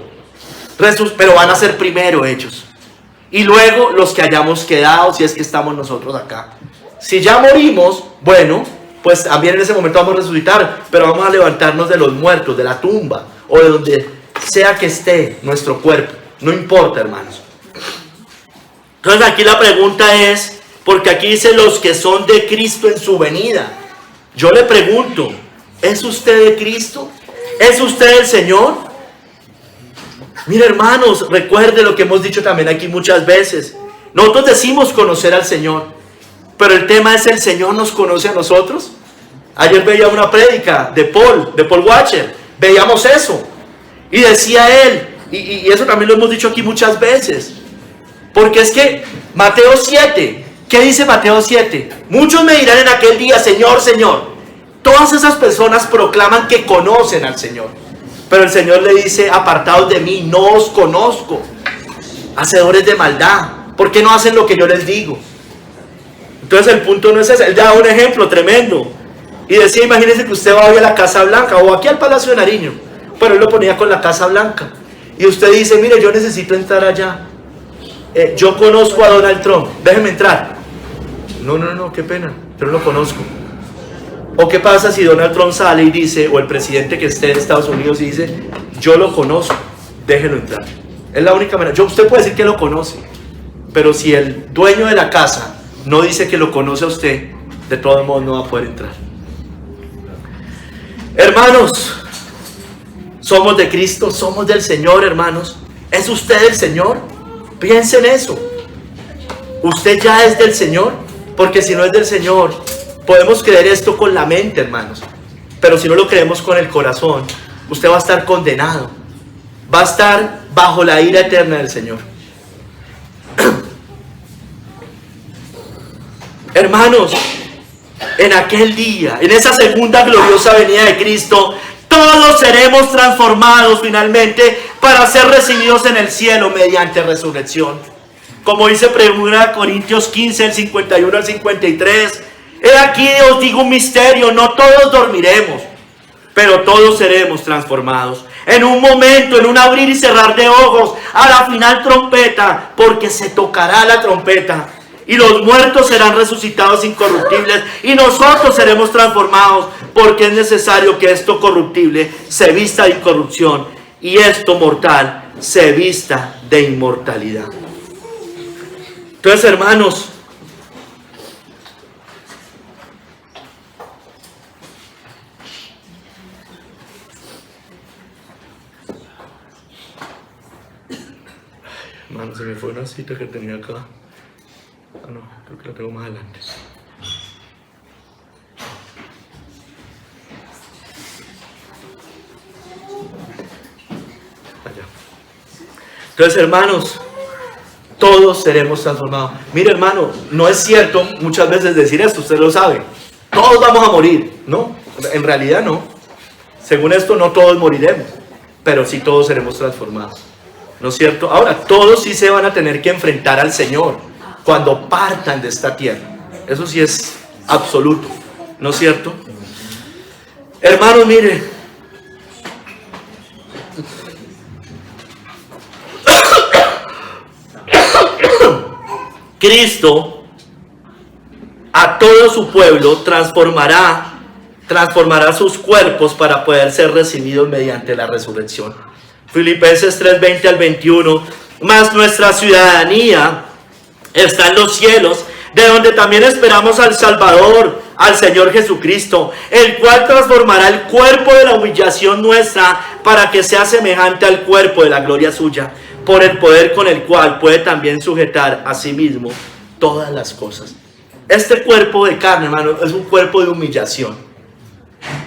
Pero van a ser primero ellos. Y luego los que hayamos quedado, si es que estamos nosotros acá. Si ya morimos, bueno, pues también en ese momento vamos a resucitar, pero vamos a levantarnos de los muertos, de la tumba, o de donde sea que esté nuestro cuerpo, no importa, hermanos. Entonces aquí la pregunta es, porque aquí dice los que son de Cristo en su venida. Yo le pregunto, ¿es usted de Cristo? ¿Es usted el Señor? Mire, hermanos, recuerde lo que hemos dicho también aquí muchas veces. Nosotros decimos conocer al Señor, pero el tema es, ¿el Señor nos conoce a nosotros? Ayer veía una prédica de Paul Washer, veíamos eso, y decía él, y eso también lo hemos dicho aquí muchas veces, porque es que Mateo 7, ¿qué dice Mateo 7? Muchos me dirán en aquel día, Señor, Señor. Todas esas personas proclaman que conocen al Señor, pero el Señor le dice, apartados de mí, no os conozco, hacedores de maldad. ¿Por qué no hacen lo que yo les digo? Entonces el punto no es ese. Él da un ejemplo tremendo y decía, imagínense que usted va hoy a la Casa Blanca o aquí al Palacio de Nariño, pero él lo ponía con la Casa Blanca, y usted dice, mire, yo necesito entrar allá, yo conozco a Donald Trump, déjeme entrar. No, qué pena, yo no lo conozco. ¿O qué pasa si Donald Trump sale y dice, o el presidente que esté de Estados Unidos y dice, yo lo conozco, déjelo entrar? Es la única manera. Usted puede decir que lo conoce, pero si el dueño de la casa no dice que lo conoce a usted, de todos modos no va a poder entrar. Hermanos, somos de Cristo, somos del Señor, hermanos. ¿Es usted el Señor? Piense en eso. ¿Usted ya es del Señor? Porque si no es del Señor, podemos creer esto con la mente, hermanos, pero si no lo creemos con el corazón, usted va a estar condenado, va a estar bajo la ira eterna del Señor. Hermanos, en aquel día, en esa segunda gloriosa venida de Cristo, todos seremos transformados finalmente para ser recibidos en el cielo mediante resurrección. Como dice 1 Corintios 15, el 51 al 53, he aquí os digo un misterio, no todos dormiremos, pero todos seremos transformados. En un momento, en un abrir y cerrar de ojos, a la final trompeta, porque se tocará la trompeta. Y los muertos serán resucitados incorruptibles, y nosotros seremos transformados, porque es necesario que esto corruptible se vista de incorrupción, y esto mortal se vista de inmortalidad. Entonces, hermanos, se me fue una cita que tenía acá. Ah, no, creo que la tengo más adelante. Allá. Entonces, hermanos, todos seremos transformados. Mire, hermano, no es cierto muchas veces decir esto, usted lo sabe. Todos vamos a morir. No, en realidad no. Según esto, no todos moriremos, pero sí todos seremos transformados. ¿No es cierto? Ahora, todos sí se van a tener que enfrentar al Señor cuando partan de esta tierra. Eso sí es absoluto, ¿no es cierto? Hermanos, mire, Cristo a todo su pueblo transformará sus cuerpos para poder ser recibidos mediante la resurrección. Filipenses 3:20 al 21, mas nuestra ciudadanía está en los cielos, de donde también esperamos al Salvador, al Señor Jesucristo, el cual transformará el cuerpo de la humillación nuestra para que sea semejante al cuerpo de la gloria suya, por el poder con el cual puede también sujetar a sí mismo todas las cosas. Este cuerpo de carne, hermano, es un cuerpo de humillación.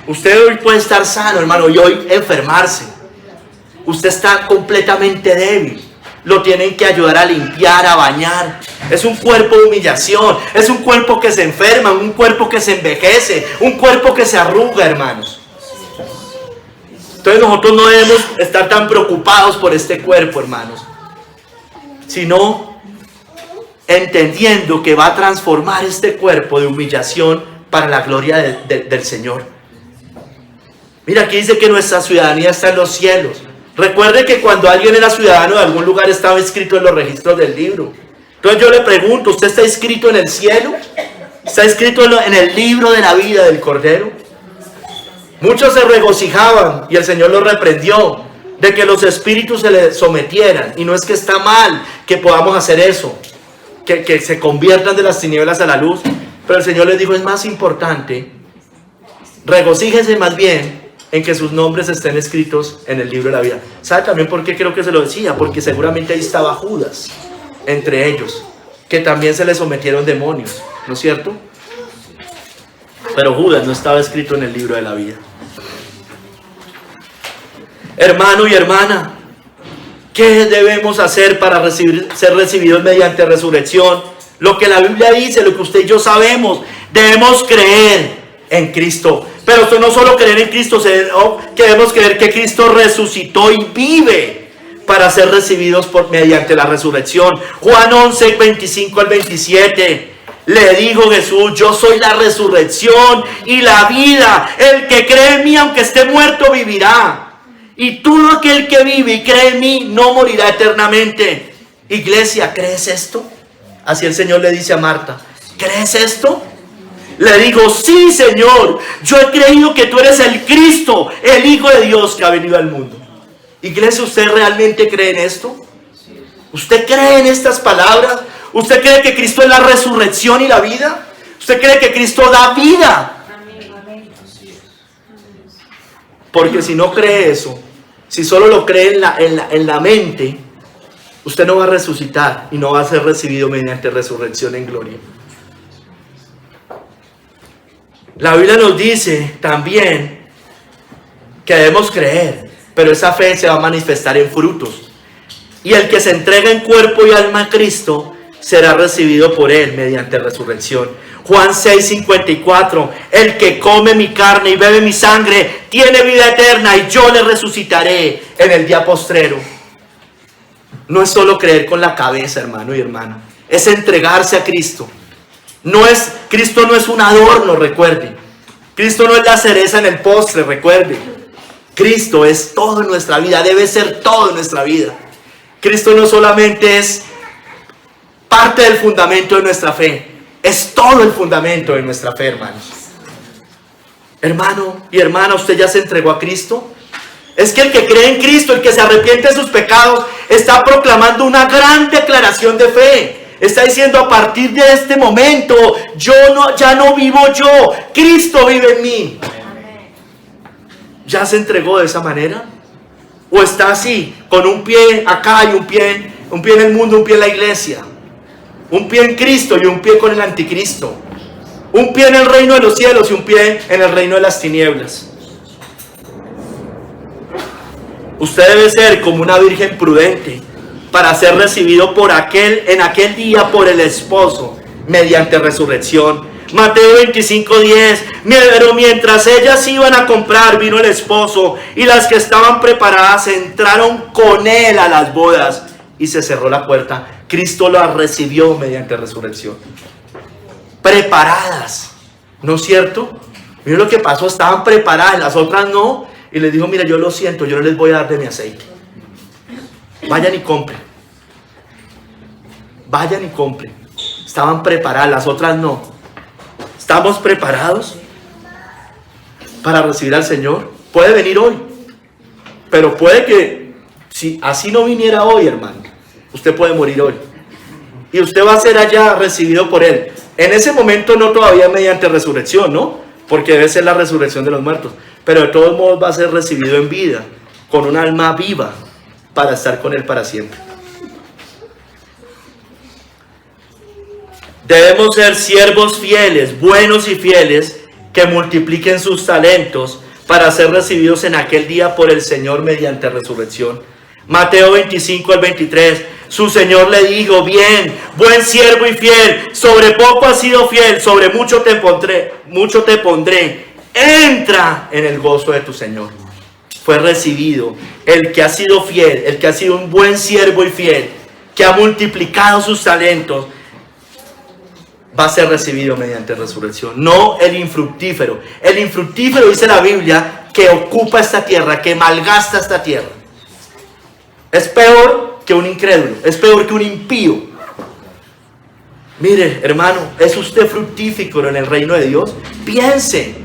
Usted hoy puede estar sano, hermano, y hoy enfermarse. Usted está completamente débil. Lo tienen que ayudar a limpiar, a bañar. Es un cuerpo de humillación. Es un cuerpo que se enferma, un cuerpo que se envejece, un cuerpo que se arruga, hermanos. Entonces nosotros no debemos estar tan preocupados por este cuerpo, hermanos, sino entendiendo que va a transformar este cuerpo de humillación para la gloria del Señor. Mira, aquí dice que nuestra ciudadanía está en los cielos. Recuerde que cuando alguien era ciudadano de algún lugar estaba inscrito en los registros del libro. Entonces yo le pregunto, ¿usted está inscrito en el cielo? ¿Está inscrito en el libro de la vida del Cordero? Muchos se regocijaban y el Señor los reprendió de que los espíritus se le sometieran. Y no es que está mal que podamos hacer eso, que se conviertan de las tinieblas a la luz, pero el Señor les dijo, es más importante, regocíjense más bien en que sus nombres estén escritos en el libro de la vida. ¿Sabe también por qué creo que se lo decía? Porque seguramente ahí estaba Judas entre ellos, que también se le sometieron demonios, ¿no es cierto? Pero Judas no estaba escrito en el libro de la vida. Hermano y hermana, ¿qué debemos hacer para ser recibidos mediante resurrección? Lo que la Biblia dice, lo que usted y yo sabemos, debemos creer en Cristo. Pero esto no solo creer en Cristo, debemos creer que Cristo resucitó y vive para ser recibidos mediante la resurrección. Juan 11, 25 al 27. Le dijo Jesús, yo soy la resurrección y la vida. El que cree en mí, aunque esté muerto, vivirá. Y todo aquel que vive y cree en mí, no morirá eternamente. Iglesia, ¿crees esto? Así el Señor le dice a Marta, ¿crees esto? Le digo, sí, Señor, yo he creído que tú eres el Cristo, el Hijo de Dios que ha venido al mundo. Iglesia, ¿usted realmente cree en esto? ¿Usted cree en estas palabras? ¿Usted cree que Cristo es la resurrección y la vida? ¿Usted cree que Cristo da vida? Porque si no cree eso, si solo lo cree en la mente, usted no va a resucitar y no va a ser recibido mediante resurrección en gloria. La Biblia nos dice también que debemos creer, pero esa fe se va a manifestar en frutos. Y el que se entrega en cuerpo y alma a Cristo será recibido por Él mediante resurrección. Juan 6:54, el que come mi carne y bebe mi sangre tiene vida eterna y yo le resucitaré en el día postrero. No es solo creer con la cabeza, hermano y hermana, es entregarse a Cristo. Cristo no es un adorno, recuerde. Cristo no es la cereza en el postre, recuerde. Cristo es todo en nuestra vida, debe ser todo en nuestra vida. Cristo no solamente es parte del fundamento de nuestra fe, es todo el fundamento de nuestra fe, hermanos. Hermano y hermana, ¿usted ya se entregó a Cristo? Es que el que cree en Cristo, el que se arrepiente de sus pecados, está proclamando una gran declaración de fe. Está diciendo, a partir de este momento, ya no vivo yo, Cristo vive en mí. ¿Ya se entregó de esa manera? ¿O está así, con un pie acá y un pie en el mundo, un pie en la iglesia? Un pie en Cristo y un pie con el anticristo. Un pie en el reino de los cielos y un pie en el reino de las tinieblas. Usted debe ser como una virgen prudente para ser recibido en aquel día por el esposo mediante resurrección. Mateo 25:10. Pero mientras ellas iban a comprar, vino el esposo, y las que estaban preparadas entraron con él a las bodas y se cerró la puerta. Cristo las recibió mediante resurrección. Preparadas, ¿no es cierto? Miren lo que pasó, estaban preparadas, las otras no. Y les dijo, mira, yo lo siento, yo no les voy a dar de mi aceite. Vayan y compren. Vayan y compren. Estaban preparadas, las otras no. ¿Estamos preparados para recibir al Señor? Puede venir hoy, pero puede que, si así no viniera hoy, hermano, usted puede morir hoy. Y usted va a ser allá recibido por Él. En ese momento no todavía mediante resurrección, ¿no? Porque debe ser la resurrección de los muertos. Pero de todos modos va a ser recibido en vida, con un alma viva, para estar con Él para siempre. Debemos ser siervos fieles, buenos y fieles, que multipliquen sus talentos para ser recibidos en aquel día por el Señor mediante resurrección. Mateo 25:23. Su Señor le dijo, bien, buen siervo y fiel, sobre poco has sido fiel, sobre mucho te pondré. Entra en el gozo de tu Señor. Fue recibido el que ha sido fiel, el que ha sido un buen siervo y fiel, que ha multiplicado sus talentos, va a ser recibido mediante resurrección. No el infructífero. El infructífero, dice la Biblia, que ocupa esta tierra, que malgasta esta tierra. Es peor que un incrédulo, es peor que un impío. Mire, hermano, ¿es usted fructífero en el reino de Dios? Piense,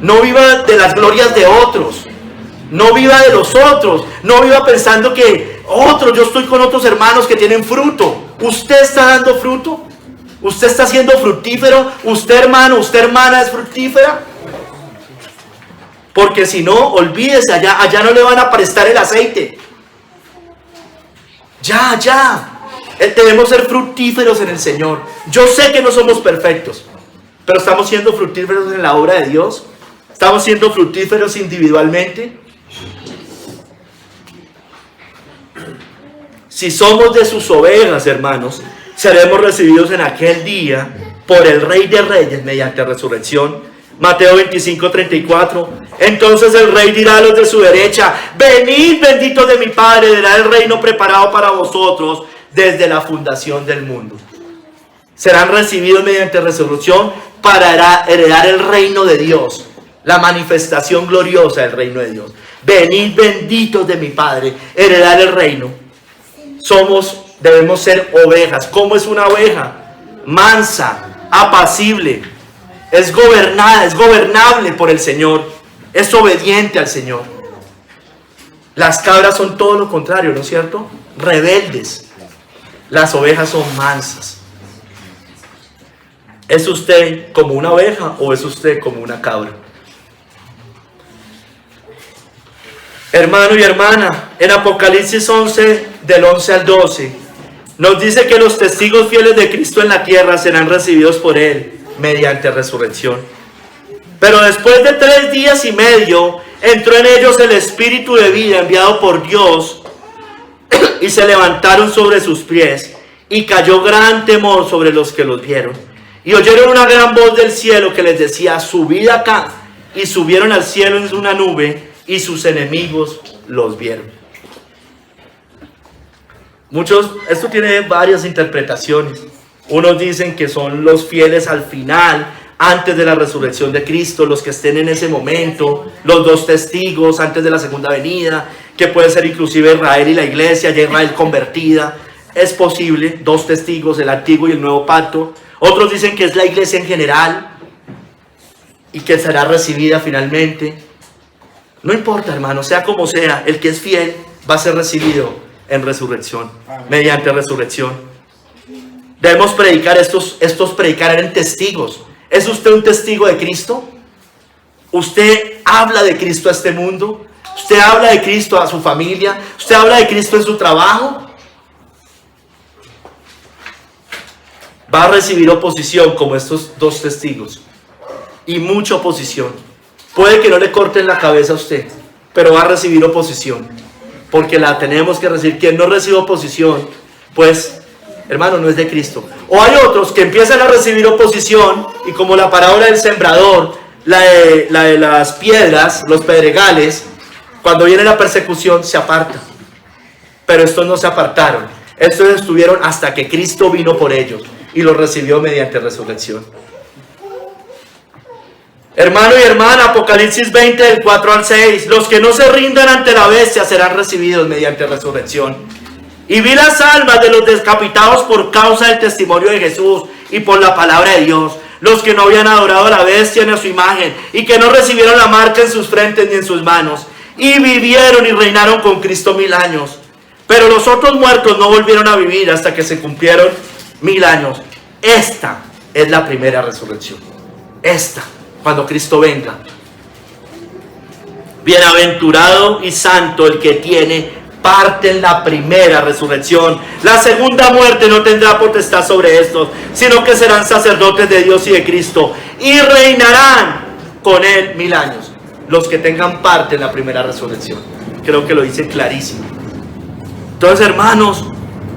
no viva de las glorias de otros. No viva de los otros. No viva pensando que yo estoy con otros hermanos que tienen fruto. ¿Usted está dando fruto? ¿Usted está siendo fructífero? ¿Usted, hermano, usted, hermana, es fructífera? Porque si no, olvídese, allá no le van a prestar el aceite. Ya. Debemos ser fructíferos en el Señor. Yo sé que no somos perfectos, pero estamos siendo fructíferos en la obra de Dios. Estamos siendo fructíferos individualmente. Si somos de sus ovejas, hermanos, seremos recibidos en aquel día por el Rey de Reyes mediante resurrección. Mateo 25:34. Entonces el Rey dirá a los de su derecha: venid, benditos de mi Padre, heredad el reino preparado para vosotros desde la fundación del mundo. Serán recibidos mediante resurrección para heredar el reino de Dios, la manifestación gloriosa del reino de Dios. Venid, benditos de mi Padre, heredar el reino. Debemos ser ovejas. ¿Cómo es una oveja? Mansa, apacible, es gobernada, es gobernable por el Señor, es obediente al Señor. Las cabras son todo lo contrario, ¿no es cierto? Rebeldes. Las ovejas son mansas. ¿Es usted como una oveja o es usted como una cabra? Hermano y hermana, en Apocalipsis 11, del 11 al 12, nos dice que los testigos fieles de Cristo en la tierra serán recibidos por Él mediante resurrección. Pero después de 3 días y medio, entró en ellos el Espíritu de vida enviado por Dios, y se levantaron sobre sus pies, y cayó gran temor sobre los que los vieron. Y oyeron una gran voz del cielo que les decía: subid acá. Y subieron al cielo en una nube, y sus enemigos los vieron. Esto tiene varias interpretaciones. Unos dicen que son los fieles al final, antes de la resurrección de Cristo, los que estén en ese momento, los 2 testigos antes de la segunda venida, que puede ser inclusive Israel y la iglesia, ya Israel convertida. Es posible, 2 testigos, el antiguo y el nuevo pacto. Otros dicen que es la iglesia en general y que será recibida finalmente. No importa, hermano, sea como sea, el que es fiel va a ser recibido en resurrección, mediante resurrección. Debemos predicar, estos predicar eran testigos. ¿Es usted un testigo de Cristo? ¿Usted habla de Cristo a este mundo? ¿Usted habla de Cristo a su familia? ¿Usted habla de Cristo en su trabajo? Va a recibir oposición como estos 2 testigos. Y mucha oposición. Puede que no le corten la cabeza a usted, pero va a recibir oposición. Porque la tenemos que recibir. Quien no recibe oposición, pues, hermano, no es de Cristo. O hay otros que empiezan a recibir oposición, y como la parábola del sembrador, la de las piedras, los pedregales, cuando viene la persecución se apartan. Pero estos no se apartaron. Estos estuvieron hasta que Cristo vino por ellos y los recibió mediante resurrección. Hermano y hermana, Apocalipsis 20, del 4 al 6. Los que no se rindan ante la bestia serán recibidos mediante resurrección. Y vi las almas de los decapitados por causa del testimonio de Jesús y por la palabra de Dios. Los que no habían adorado a la bestia ni a su imagen, y que no recibieron la marca en sus frentes ni en sus manos. Y vivieron y reinaron con Cristo 1000 años. Pero los otros muertos no volvieron a vivir hasta que se cumplieron 1000 años. Esta es la primera resurrección. Cuando Cristo venga. Bienaventurado y santo el que tiene parte en la primera resurrección. La segunda muerte no tendrá potestad sobre estos, sino que serán sacerdotes de Dios y de Cristo, y reinarán con Él 1000 años. Los que tengan parte en la primera resurrección. Creo que lo dice clarísimo. Entonces, hermanos,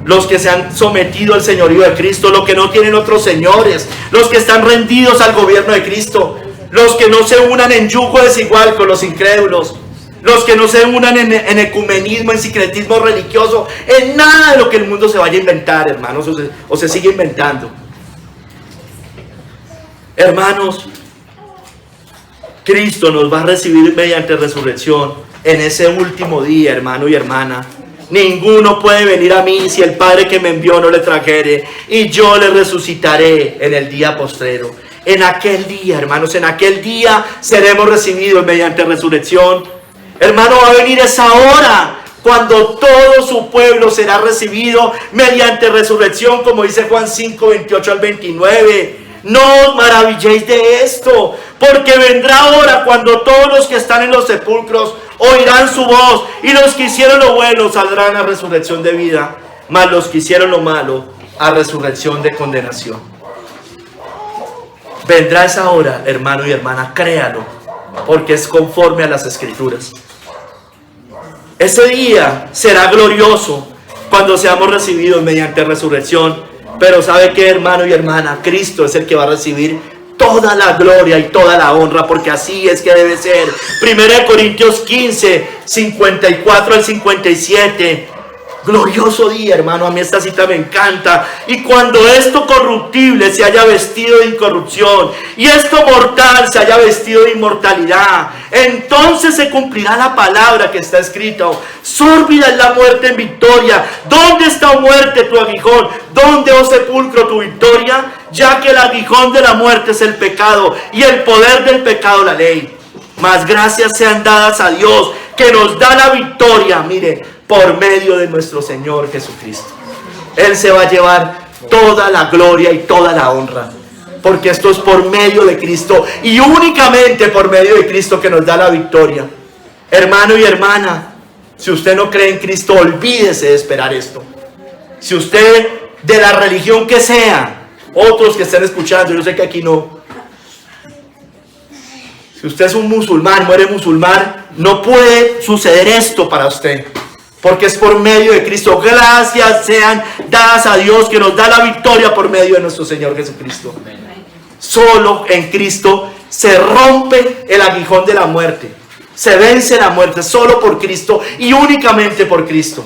los que se han sometido al señorío de Cristo, los que no tienen otros señores, los que están rendidos al gobierno de Cristo, los que no se unan en yugo desigual con los incrédulos, los que no se unan en ecumenismo, en sincretismo religioso, en nada de lo que el mundo se vaya a inventar, hermanos, o se sigue inventando. Hermanos, Cristo nos va a recibir mediante resurrección en ese último día, hermano y hermana. Ninguno puede venir a mí si el Padre que me envió no le trajere, y yo le resucitaré en el día postrero. En aquel día, hermanos, en aquel día seremos recibidos mediante resurrección. Hermano, va a venir esa hora cuando todo su pueblo será recibido mediante resurrección, como dice Juan 5, 28 al 29. No os maravilléis de esto, porque vendrá hora cuando todos los que están en los sepulcros oirán su voz, y los que hicieron lo bueno saldrán a resurrección de vida, mas los que hicieron lo malo a resurrección de condenación. Vendrá esa hora, hermano y hermana, créalo, porque es conforme a las Escrituras. Ese día será glorioso cuando seamos recibidos mediante resurrección. Pero ¿sabe qué, hermano y hermana? Cristo es el que va a recibir toda la gloria y toda la honra, porque así es que debe ser. 1 Corintios 15, 54 al 57. Glorioso día, hermano, a mí esta cita me encanta. Y cuando esto corruptible se haya vestido de incorrupción y esto mortal se haya vestido de inmortalidad, entonces se cumplirá la palabra que está escrita: sórbida es la muerte en victoria. ¿Dónde está, oh muerte, tu aguijón? ¿Dónde, oh sepulcro, tu victoria? Ya que el aguijón de la muerte es el pecado, y el poder del pecado la ley. Mas gracias sean dadas a Dios, que nos da la victoria, mire, por medio de nuestro Señor Jesucristo. Él se va a llevar toda la gloria y toda la honra, porque esto es por medio de Cristo, y únicamente por medio de Cristo que nos da la victoria. Hermano y hermana, si usted no cree en Cristo, olvídese de esperar esto. Si usted, de la religión que sea, otros que estén escuchando, yo sé que aquí no, si usted es un musulmán, muere musulmán, no puede suceder esto para usted, porque es por medio de Cristo. Gracias sean dadas a Dios, que nos da la victoria por medio de nuestro Señor Jesucristo. Solo en Cristo se rompe el aguijón de la muerte, se vence la muerte, solo por Cristo y únicamente por Cristo.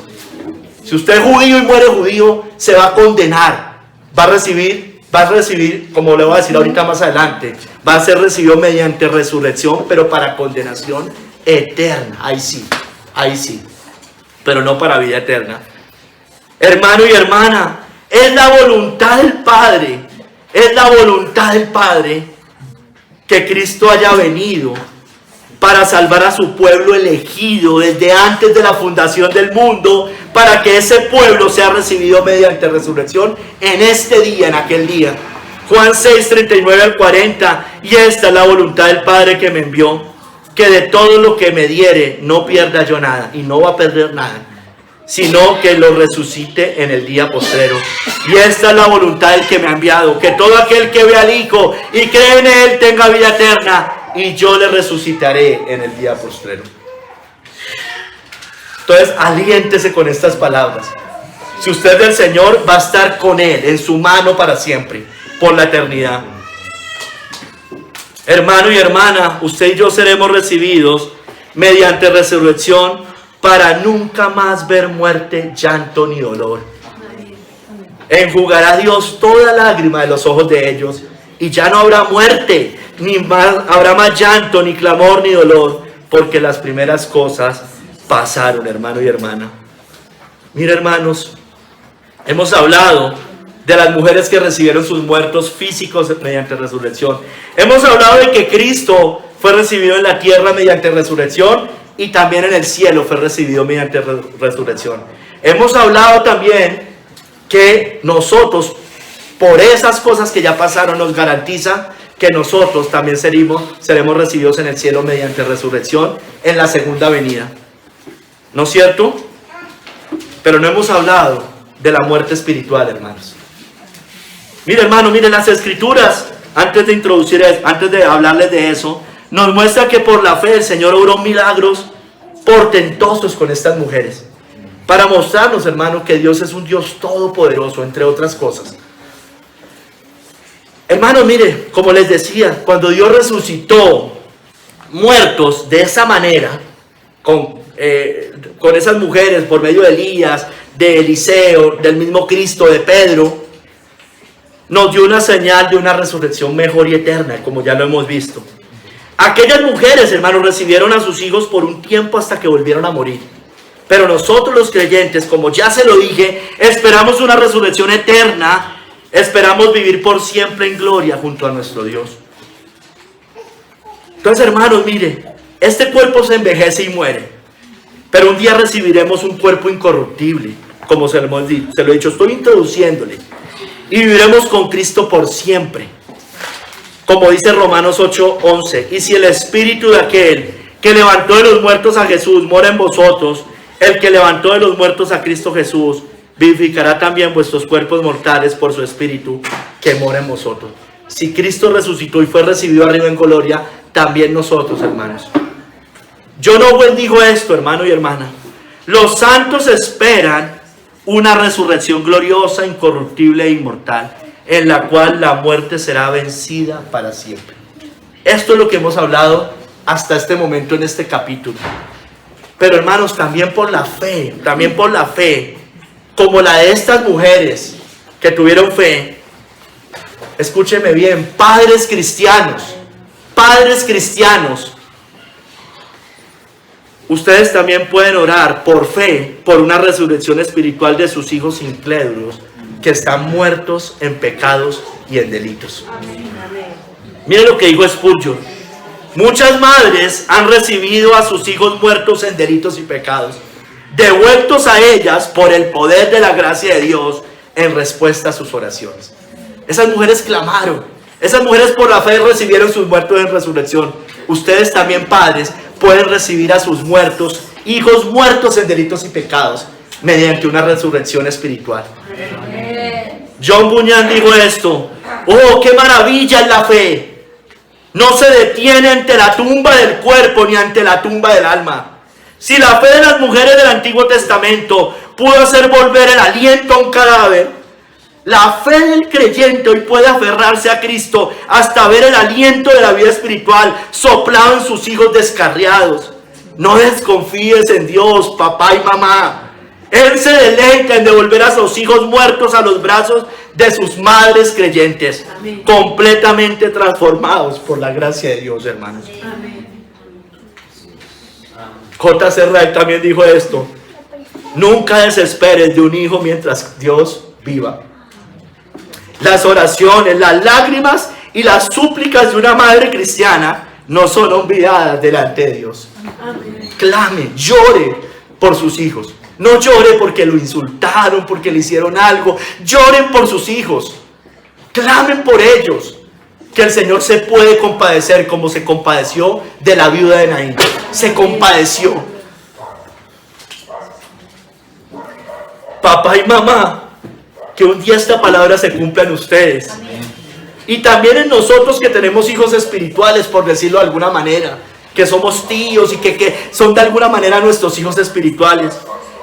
Si usted es judío y muere judío, se va a condenar, va a recibir, como le voy a decir ahorita más adelante, va a ser recibido mediante resurrección, pero para condenación eterna. Ahí sí, pero no para vida eterna. Hermano y hermana, es la voluntad del Padre que Cristo haya venido para salvar a su pueblo elegido desde antes de la fundación del mundo, para que ese pueblo sea recibido mediante resurrección en este día, en aquel día. Juan 6, 39 al 40. Y esta es la voluntad del Padre que me envió, que de todo lo que me diere no pierda yo nada, y no va a perder nada, sino que lo resucite en el día postrero. Y esta es la voluntad del que me ha enviado, que todo aquel que ve al Hijo y cree en Él tenga vida eterna, y yo le resucitaré en el día postrero. Entonces, aliéntese con estas palabras. Si usted es del Señor, va a estar con Él, en su mano para siempre, por la eternidad. Hermano y hermana, usted y yo seremos recibidos mediante resurrección, para nunca más ver muerte, llanto ni dolor. Enjugará Dios toda lágrima de los ojos de ellos, y ya no habrá muerte, habrá más llanto, ni clamor, ni dolor, porque las primeras cosas pasaron, hermano y hermana. Mira, hermanos, hemos hablado de las mujeres que recibieron sus muertos físicos mediante resurrección. Hemos hablado de que Cristo fue recibido en la tierra mediante resurrección, y también en el cielo fue recibido mediante resurrección. Hemos hablado también que nosotros, por esas cosas que ya pasaron, nos garantiza que nosotros también seremos recibidos en el cielo mediante resurrección en la segunda venida. ¿No es cierto? Pero no hemos hablado de la muerte espiritual, hermanos. Mire, hermano, miren las Escrituras, antes de hablarles de eso, nos muestra que por la fe el Señor obró milagros portentosos con estas mujeres, para mostrarnos, hermano, que Dios es un Dios todopoderoso, entre otras cosas. Hermano, mire, como les decía, cuando Dios resucitó muertos de esa manera, con esas mujeres, por medio de Elías, de Eliseo, del mismo Cristo, de Pedro, nos dio una señal de una resurrección mejor y eterna, como ya lo hemos visto. Aquellas mujeres, hermanos, recibieron a sus hijos por un tiempo hasta que volvieron a morir. Pero nosotros los creyentes, como ya se lo dije, esperamos una resurrección eterna, esperamos vivir por siempre en gloria junto a nuestro Dios. Entonces, hermanos, mire, este cuerpo se envejece y muere, pero un día recibiremos un cuerpo incorruptible, como se lo he dicho, estoy introduciéndole, y viviremos con Cristo por siempre, como dice Romanos 8:11. Y si el espíritu de aquel que levantó de los muertos a Jesús mora en vosotros, el que levantó de los muertos a Cristo Jesús vivificará también vuestros cuerpos mortales por su espíritu que mora en vosotros. Si Cristo resucitó y fue recibido arriba en gloria, también nosotros, hermanos. Yo no bendigo esto, hermano y hermana. Los santos esperan una resurrección gloriosa, incorruptible e inmortal, en la cual la muerte será vencida para siempre. Esto es lo que hemos hablado hasta este momento en este capítulo. Pero hermanos, también por la fe, como la de estas mujeres que tuvieron fe, escúcheme bien, padres cristianos, ustedes también pueden orar por fe, por una resurrección espiritual de sus hijos incrédulos que están muertos en pecados y en delitos. Miren lo que dijo Spurgeon: muchas madres han recibido a sus hijos muertos en delitos y pecados, devueltos a ellas por el poder de la gracia de Dios en respuesta a sus oraciones. Esas mujeres clamaron, esas mujeres por la fe recibieron sus muertos en resurrección. Ustedes también, padres, pueden recibir a sus muertos, hijos muertos en delitos y pecados, mediante una resurrección espiritual. John Bunyan dijo esto: ¡oh, qué maravilla es la fe! No se detiene ante la tumba del cuerpo ni ante la tumba del alma. Si la fe de las mujeres del Antiguo Testamento pudo hacer volver el aliento a un cadáver, la fe del creyente hoy puede aferrarse a Cristo hasta ver el aliento de la vida espiritual soplado en sus hijos descarriados. No desconfíes en Dios, papá y mamá. Él se deleita en devolver a sus hijos muertos a los brazos de sus madres creyentes. Amén. Completamente transformados por la gracia de Dios, hermanos. Amén. J.C. Wright también dijo esto: nunca desesperes de un hijo mientras Dios viva. Las oraciones, las lágrimas y las súplicas de una madre cristiana no son olvidadas delante de Dios. Amén. Clame, llore por sus hijos. No llore porque lo insultaron, porque le hicieron algo. Lloren por sus hijos. Clamen por ellos. Que el Señor se puede compadecer como se compadeció de la viuda de Naín. Se compadeció. Papá y mamá, que un día esta palabra se cumpla en ustedes. Y también en nosotros que tenemos hijos espirituales, por decirlo de alguna manera. Que somos tíos y que son de alguna manera nuestros hijos espirituales.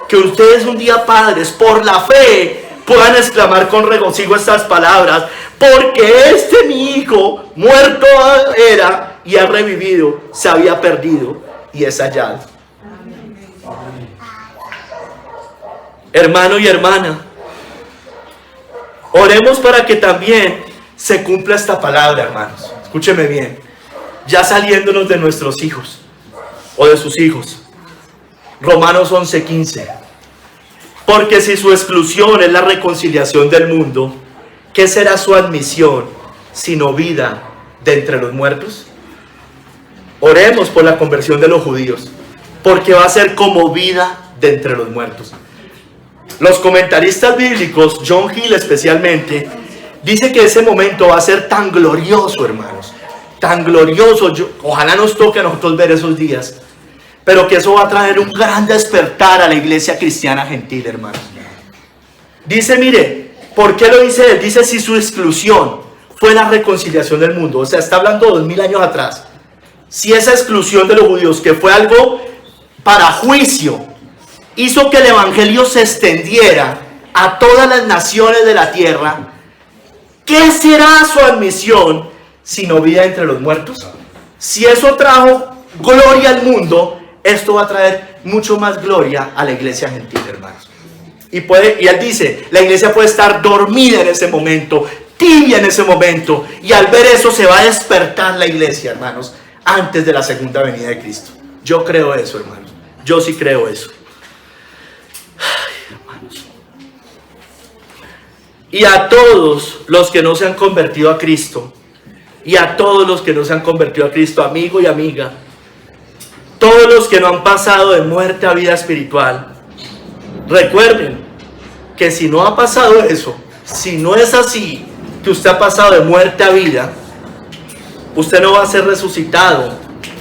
Que ustedes un día, padres, por la fe, puedan exclamar con regocijo estas palabras: porque este mi hijo, muerto era y ha revivido, se había perdido y es hallado. Hermano y hermana, oremos para que también se cumpla esta palabra, hermanos. Escúcheme bien, ya saliéndonos de nuestros hijos o de sus hijos. Romanos 11:15. Porque si su exclusión es la reconciliación del mundo, ¿qué será su admisión sino vida de entre los muertos? Oremos por la conversión de los judíos, porque va a ser como vida de entre los muertos. Los comentaristas bíblicos, John Hill especialmente, dice que ese momento va a ser tan glorioso, hermanos, tan glorioso. Ojalá nos toque a nosotros ver esos días. Pero que eso va a traer un gran despertar a la iglesia cristiana gentil, hermanos. Dice, mire, ¿por qué lo dice él? Dice, si su exclusión fue la reconciliación del mundo, o sea, está hablando 2000 años atrás. Si esa exclusión de los judíos, que fue algo para juicio, hizo que el evangelio se extendiera a todas las naciones de la tierra, ¿qué será su admisión sino vida entre los muertos? Si eso trajo gloria al mundo, esto va a traer mucho más gloria a la iglesia gentil, hermanos. Y él dice, la iglesia puede estar dormida en ese momento, tibia en ese momento, y al ver eso se va a despertar la iglesia, hermanos, antes de la segunda venida de Cristo. Yo creo eso, hermanos. Yo sí creo eso. Ay, hermanos. Y a todos los que no se han convertido a Cristo, amigo y amiga, todos los que no han pasado de muerte a vida espiritual, recuerden que si no ha pasado eso, si no es así, que usted ha pasado de muerte a vida, usted no va a ser resucitado,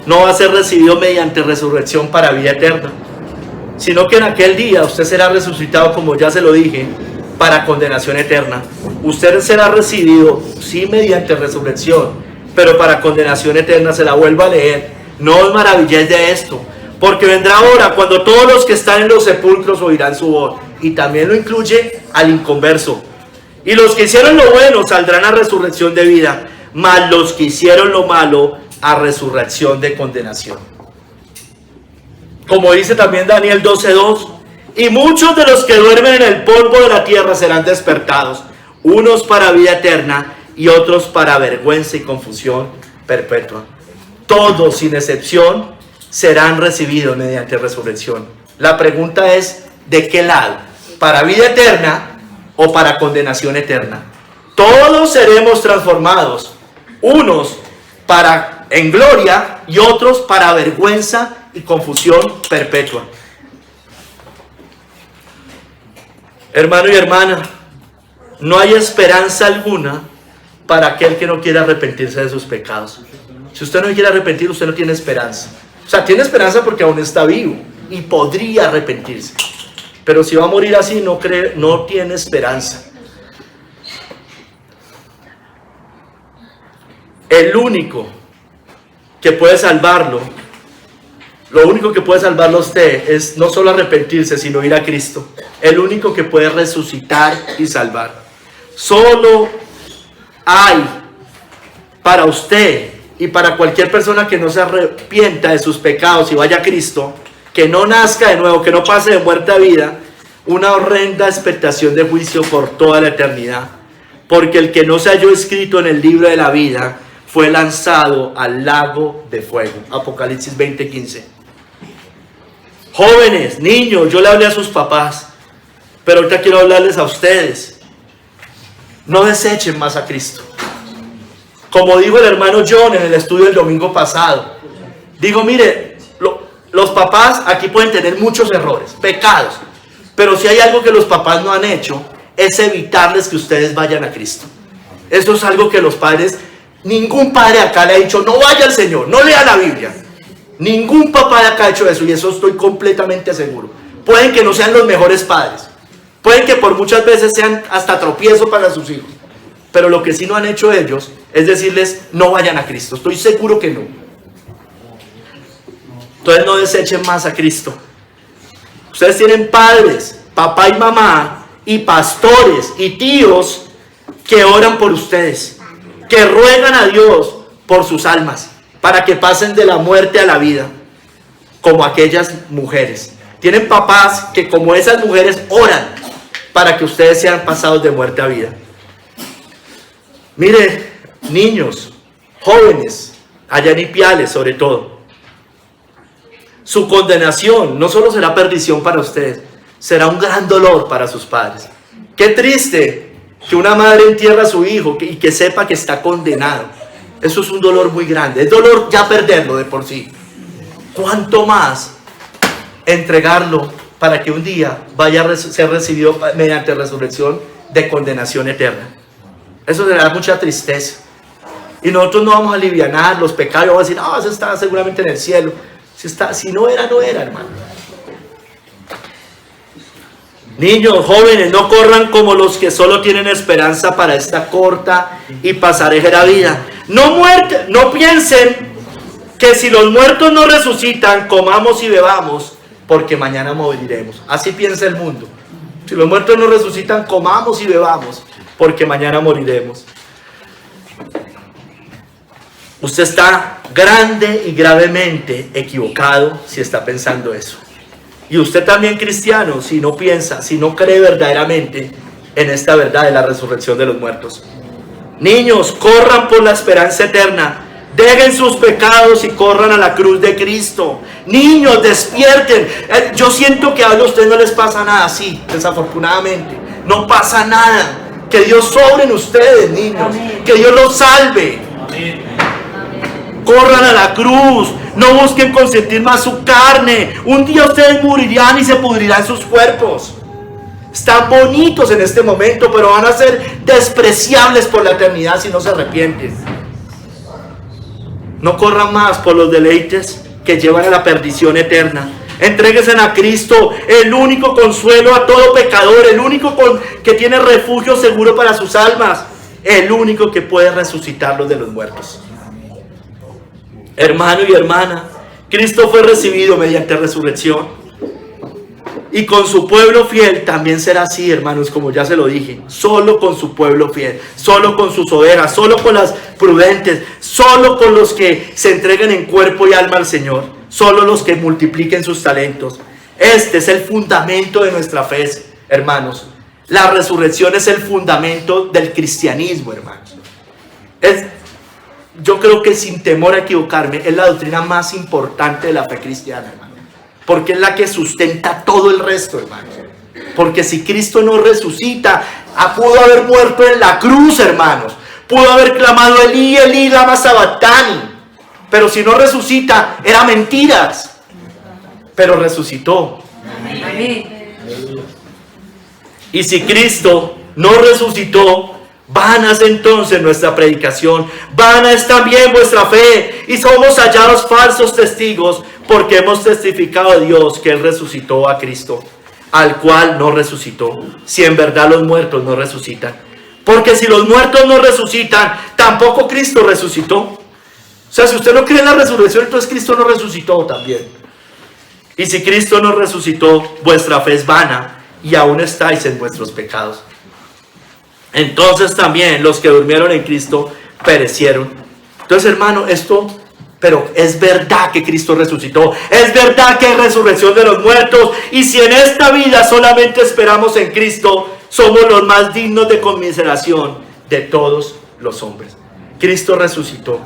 no va a ser recibido mediante resurrección para vida eterna, sino que en aquel día usted será resucitado, como ya se lo dije, para condenación eterna. Usted será recibido, sí, mediante resurrección, pero para condenación eterna. Se la vuelvo a leer. No os maravilléis de esto, porque vendrá hora cuando todos los que están en los sepulcros oirán su voz, y también lo incluye al inconverso. Y los que hicieron lo bueno saldrán a resurrección de vida, mas los que hicieron lo malo a resurrección de condenación. Como dice también Daniel 12:2, y muchos de los que duermen en el polvo de la tierra serán despertados, unos para vida eterna y otros para vergüenza y confusión perpetua. Todos, sin excepción, serán recibidos mediante resurrección. La pregunta es, ¿de qué lado? ¿Para vida eterna o para condenación eterna? Todos seremos transformados, unos para en gloria y otros para vergüenza y confusión perpetua. Hermano y hermana, no hay esperanza alguna para aquel que no quiera arrepentirse de sus pecados. Si usted no quiere arrepentir, usted no tiene esperanza. O sea, tiene esperanza porque aún está vivo y podría arrepentirse. Pero si va a morir así, no tiene esperanza. El único que puede salvarlo, lo único que puede salvarlo a usted es no solo arrepentirse, sino ir a Cristo. El único que puede resucitar y salvar. Solo hay para usted y para cualquier persona que no se arrepienta de sus pecados y vaya a Cristo, que no nazca de nuevo, que no pase de muerte a vida, una horrenda expectación de juicio por toda la eternidad. Porque el que no se halló escrito en el libro de la vida fue lanzado al lago de fuego. Apocalipsis 20:15. Jóvenes, niños, yo le hablé a sus papás, pero ahorita quiero hablarles a ustedes. No desechen más a Cristo. Como dijo el hermano John en el estudio del domingo pasado, digo, mire, los papás aquí pueden tener muchos errores, pecados, pero si hay algo que los papás no han hecho, es evitarles que ustedes vayan a Cristo. Eso es algo que los padres, ningún padre acá le ha dicho, no vaya al Señor, no lea la Biblia. Ningún papá de acá ha hecho eso, y eso estoy completamente seguro. Pueden que no sean los mejores padres, pueden que por muchas veces sean hasta tropiezo para sus hijos, pero lo que sí no han hecho ellos es decirles, no vayan a Cristo. Estoy seguro que no. Entonces no desechen más a Cristo. Ustedes tienen padres, papá y mamá, y pastores y tíos que oran por ustedes, que ruegan a Dios por sus almas, para que pasen de la muerte a la vida, como aquellas mujeres. Tienen papás que, como esas mujeres, oran para que ustedes sean pasados de muerte a vida. Mire, niños, jóvenes, allá en Ipiales sobre todo, su condenación no solo será perdición para ustedes, será un gran dolor para sus padres. Qué triste que una madre entierra a su hijo y que sepa que está condenado. Eso es un dolor muy grande. Es dolor ya perderlo de por sí. ¿Cuánto más entregarlo para que un día vaya a ser recibido mediante resurrección de condenación eterna? Eso le da mucha tristeza. Y nosotros no vamos a alivianar los pecados. Vamos a decir, no, eso está seguramente en el cielo. Si no era, no era, hermano. Niños, jóvenes, no corran como los que solo tienen esperanza para esta corta y pasajera vida. No piensen que si los muertos no resucitan, comamos y bebamos, porque mañana moriremos. Así piensa el mundo. Si los muertos no resucitan, comamos y bebamos, porque mañana moriremos. Usted está grande y gravemente equivocado si está pensando eso. Y usted también, cristiano, si no piensa, si no cree verdaderamente en esta verdad de la resurrección de los muertos. Niños, corran por la esperanza eterna. Dejen sus pecados y corran a la cruz de Cristo. Niños, despierten. Yo siento que a ustedes no les pasa nada. Sí, desafortunadamente. No pasa nada. Que Dios sobre en ustedes, niños. Amén. Que Dios los salve. Amén. corran a la cruz, no busquen consentir más su carne. Un día ustedes morirán y se pudrirán sus cuerpos. Están bonitos en este momento, pero van a ser despreciables por la eternidad si no se arrepienten. No corran más por los deleites que llevan a la perdición eterna. Entréguense a Cristo, el único consuelo a todo pecador, el único que tiene refugio seguro para sus almas, el único que puede resucitarlos de los muertos. Hermano y hermana, Cristo fue recibido mediante resurrección. Y con su pueblo fiel también será así, hermanos, como ya se lo dije. Solo con su pueblo fiel, solo con sus ovejas, solo con las prudentes, solo con los que se entreguen en cuerpo y alma al Señor, solo los que multipliquen sus talentos. Este es el fundamento de nuestra fe, hermanos. La resurrección es el fundamento del cristianismo, hermanos. Yo creo que, sin temor a equivocarme, es la doctrina más importante de la fe cristiana, hermano. Porque es la que sustenta todo el resto, hermanos. Porque si Cristo no resucita, pudo haber muerto en la cruz, hermanos. Pudo haber clamado Elí, Elí, lama sabactani. Pero si no resucita, era mentiras. Pero resucitó. Amén. Y si Cristo no resucitó, vana es entonces nuestra predicación, vana es también vuestra fe, y somos hallados falsos testigos, porque hemos testificado a Dios que Él resucitó a Cristo, al cual no resucitó, si en verdad los muertos no resucitan. Porque si los muertos no resucitan, tampoco Cristo resucitó. O sea, si usted no cree en la resurrección, entonces Cristo no resucitó también. Y si Cristo no resucitó, vuestra fe es vana, y aún estáis en vuestros pecados. Entonces también los que durmieron en Cristo perecieron. Entonces, hermano, pero es verdad que Cristo resucitó, es verdad que hay resurrección de los muertos, y si en esta vida solamente esperamos en Cristo, somos los más dignos de conmiseración de todos los hombres. Cristo resucitó,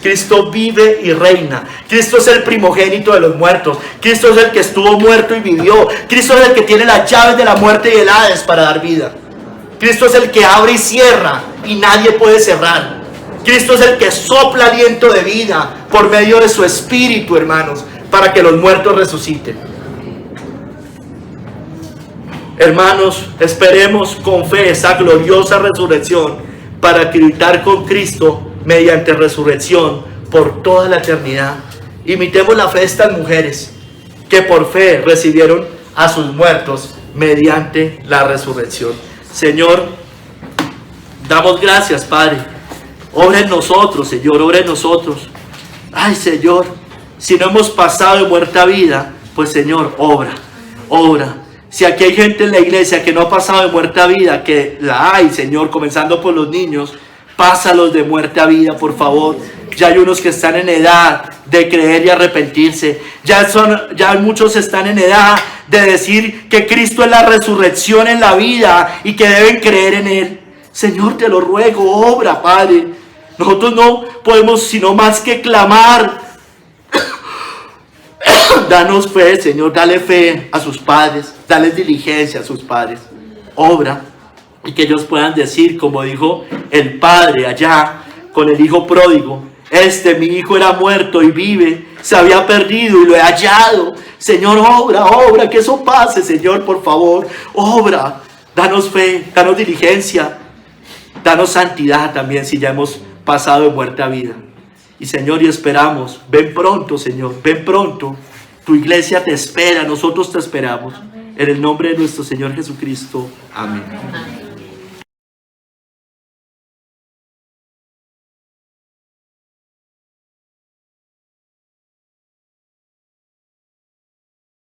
Cristo vive y reina, Cristo es el primogénito de los muertos, Cristo es el que estuvo muerto y vivió, Cristo es el que tiene las llaves de la muerte y el Hades para dar vida. Cristo es el que abre y cierra y nadie puede cerrar. Cristo es el que sopla aliento de vida por medio de su Espíritu, hermanos, para que los muertos resuciten. Hermanos, esperemos con fe esa gloriosa resurrección para gritar con Cristo mediante resurrección por toda la eternidad. Imitemos la fe de estas mujeres que por fe recibieron a sus muertos mediante la resurrección. Señor, damos gracias, Padre. Obra en nosotros, Señor, obra en nosotros. Ay, Señor, si no hemos pasado de muerte a vida, pues, Señor, obra. Si aquí hay gente en la iglesia que no ha pasado de muerte a vida, que la hay, Señor, comenzando por los niños, pásalos de muerte a vida, por favor. Ya hay unos que están en edad de creer y arrepentirse. Ya muchos están en edad de decir que Cristo es la resurrección en la vida y que deben creer en Él. Señor, te lo ruego, obra, Padre. Nosotros no podemos sino más que clamar. Danos fe, Señor, dale fe a sus padres, dale diligencia a sus padres. Obra, y que ellos puedan decir, como dijo el padre allá con el hijo pródigo: mi hijo era muerto y vive, se había perdido y lo he hallado. Señor, obra, que eso pase, Señor, por favor, obra. Danos fe, danos diligencia, danos santidad también si ya hemos pasado de muerte a vida. Y, Señor, y esperamos, ven pronto, Señor, ven pronto. Tu iglesia te espera, nosotros te esperamos. En el nombre de nuestro Señor Jesucristo. Amén.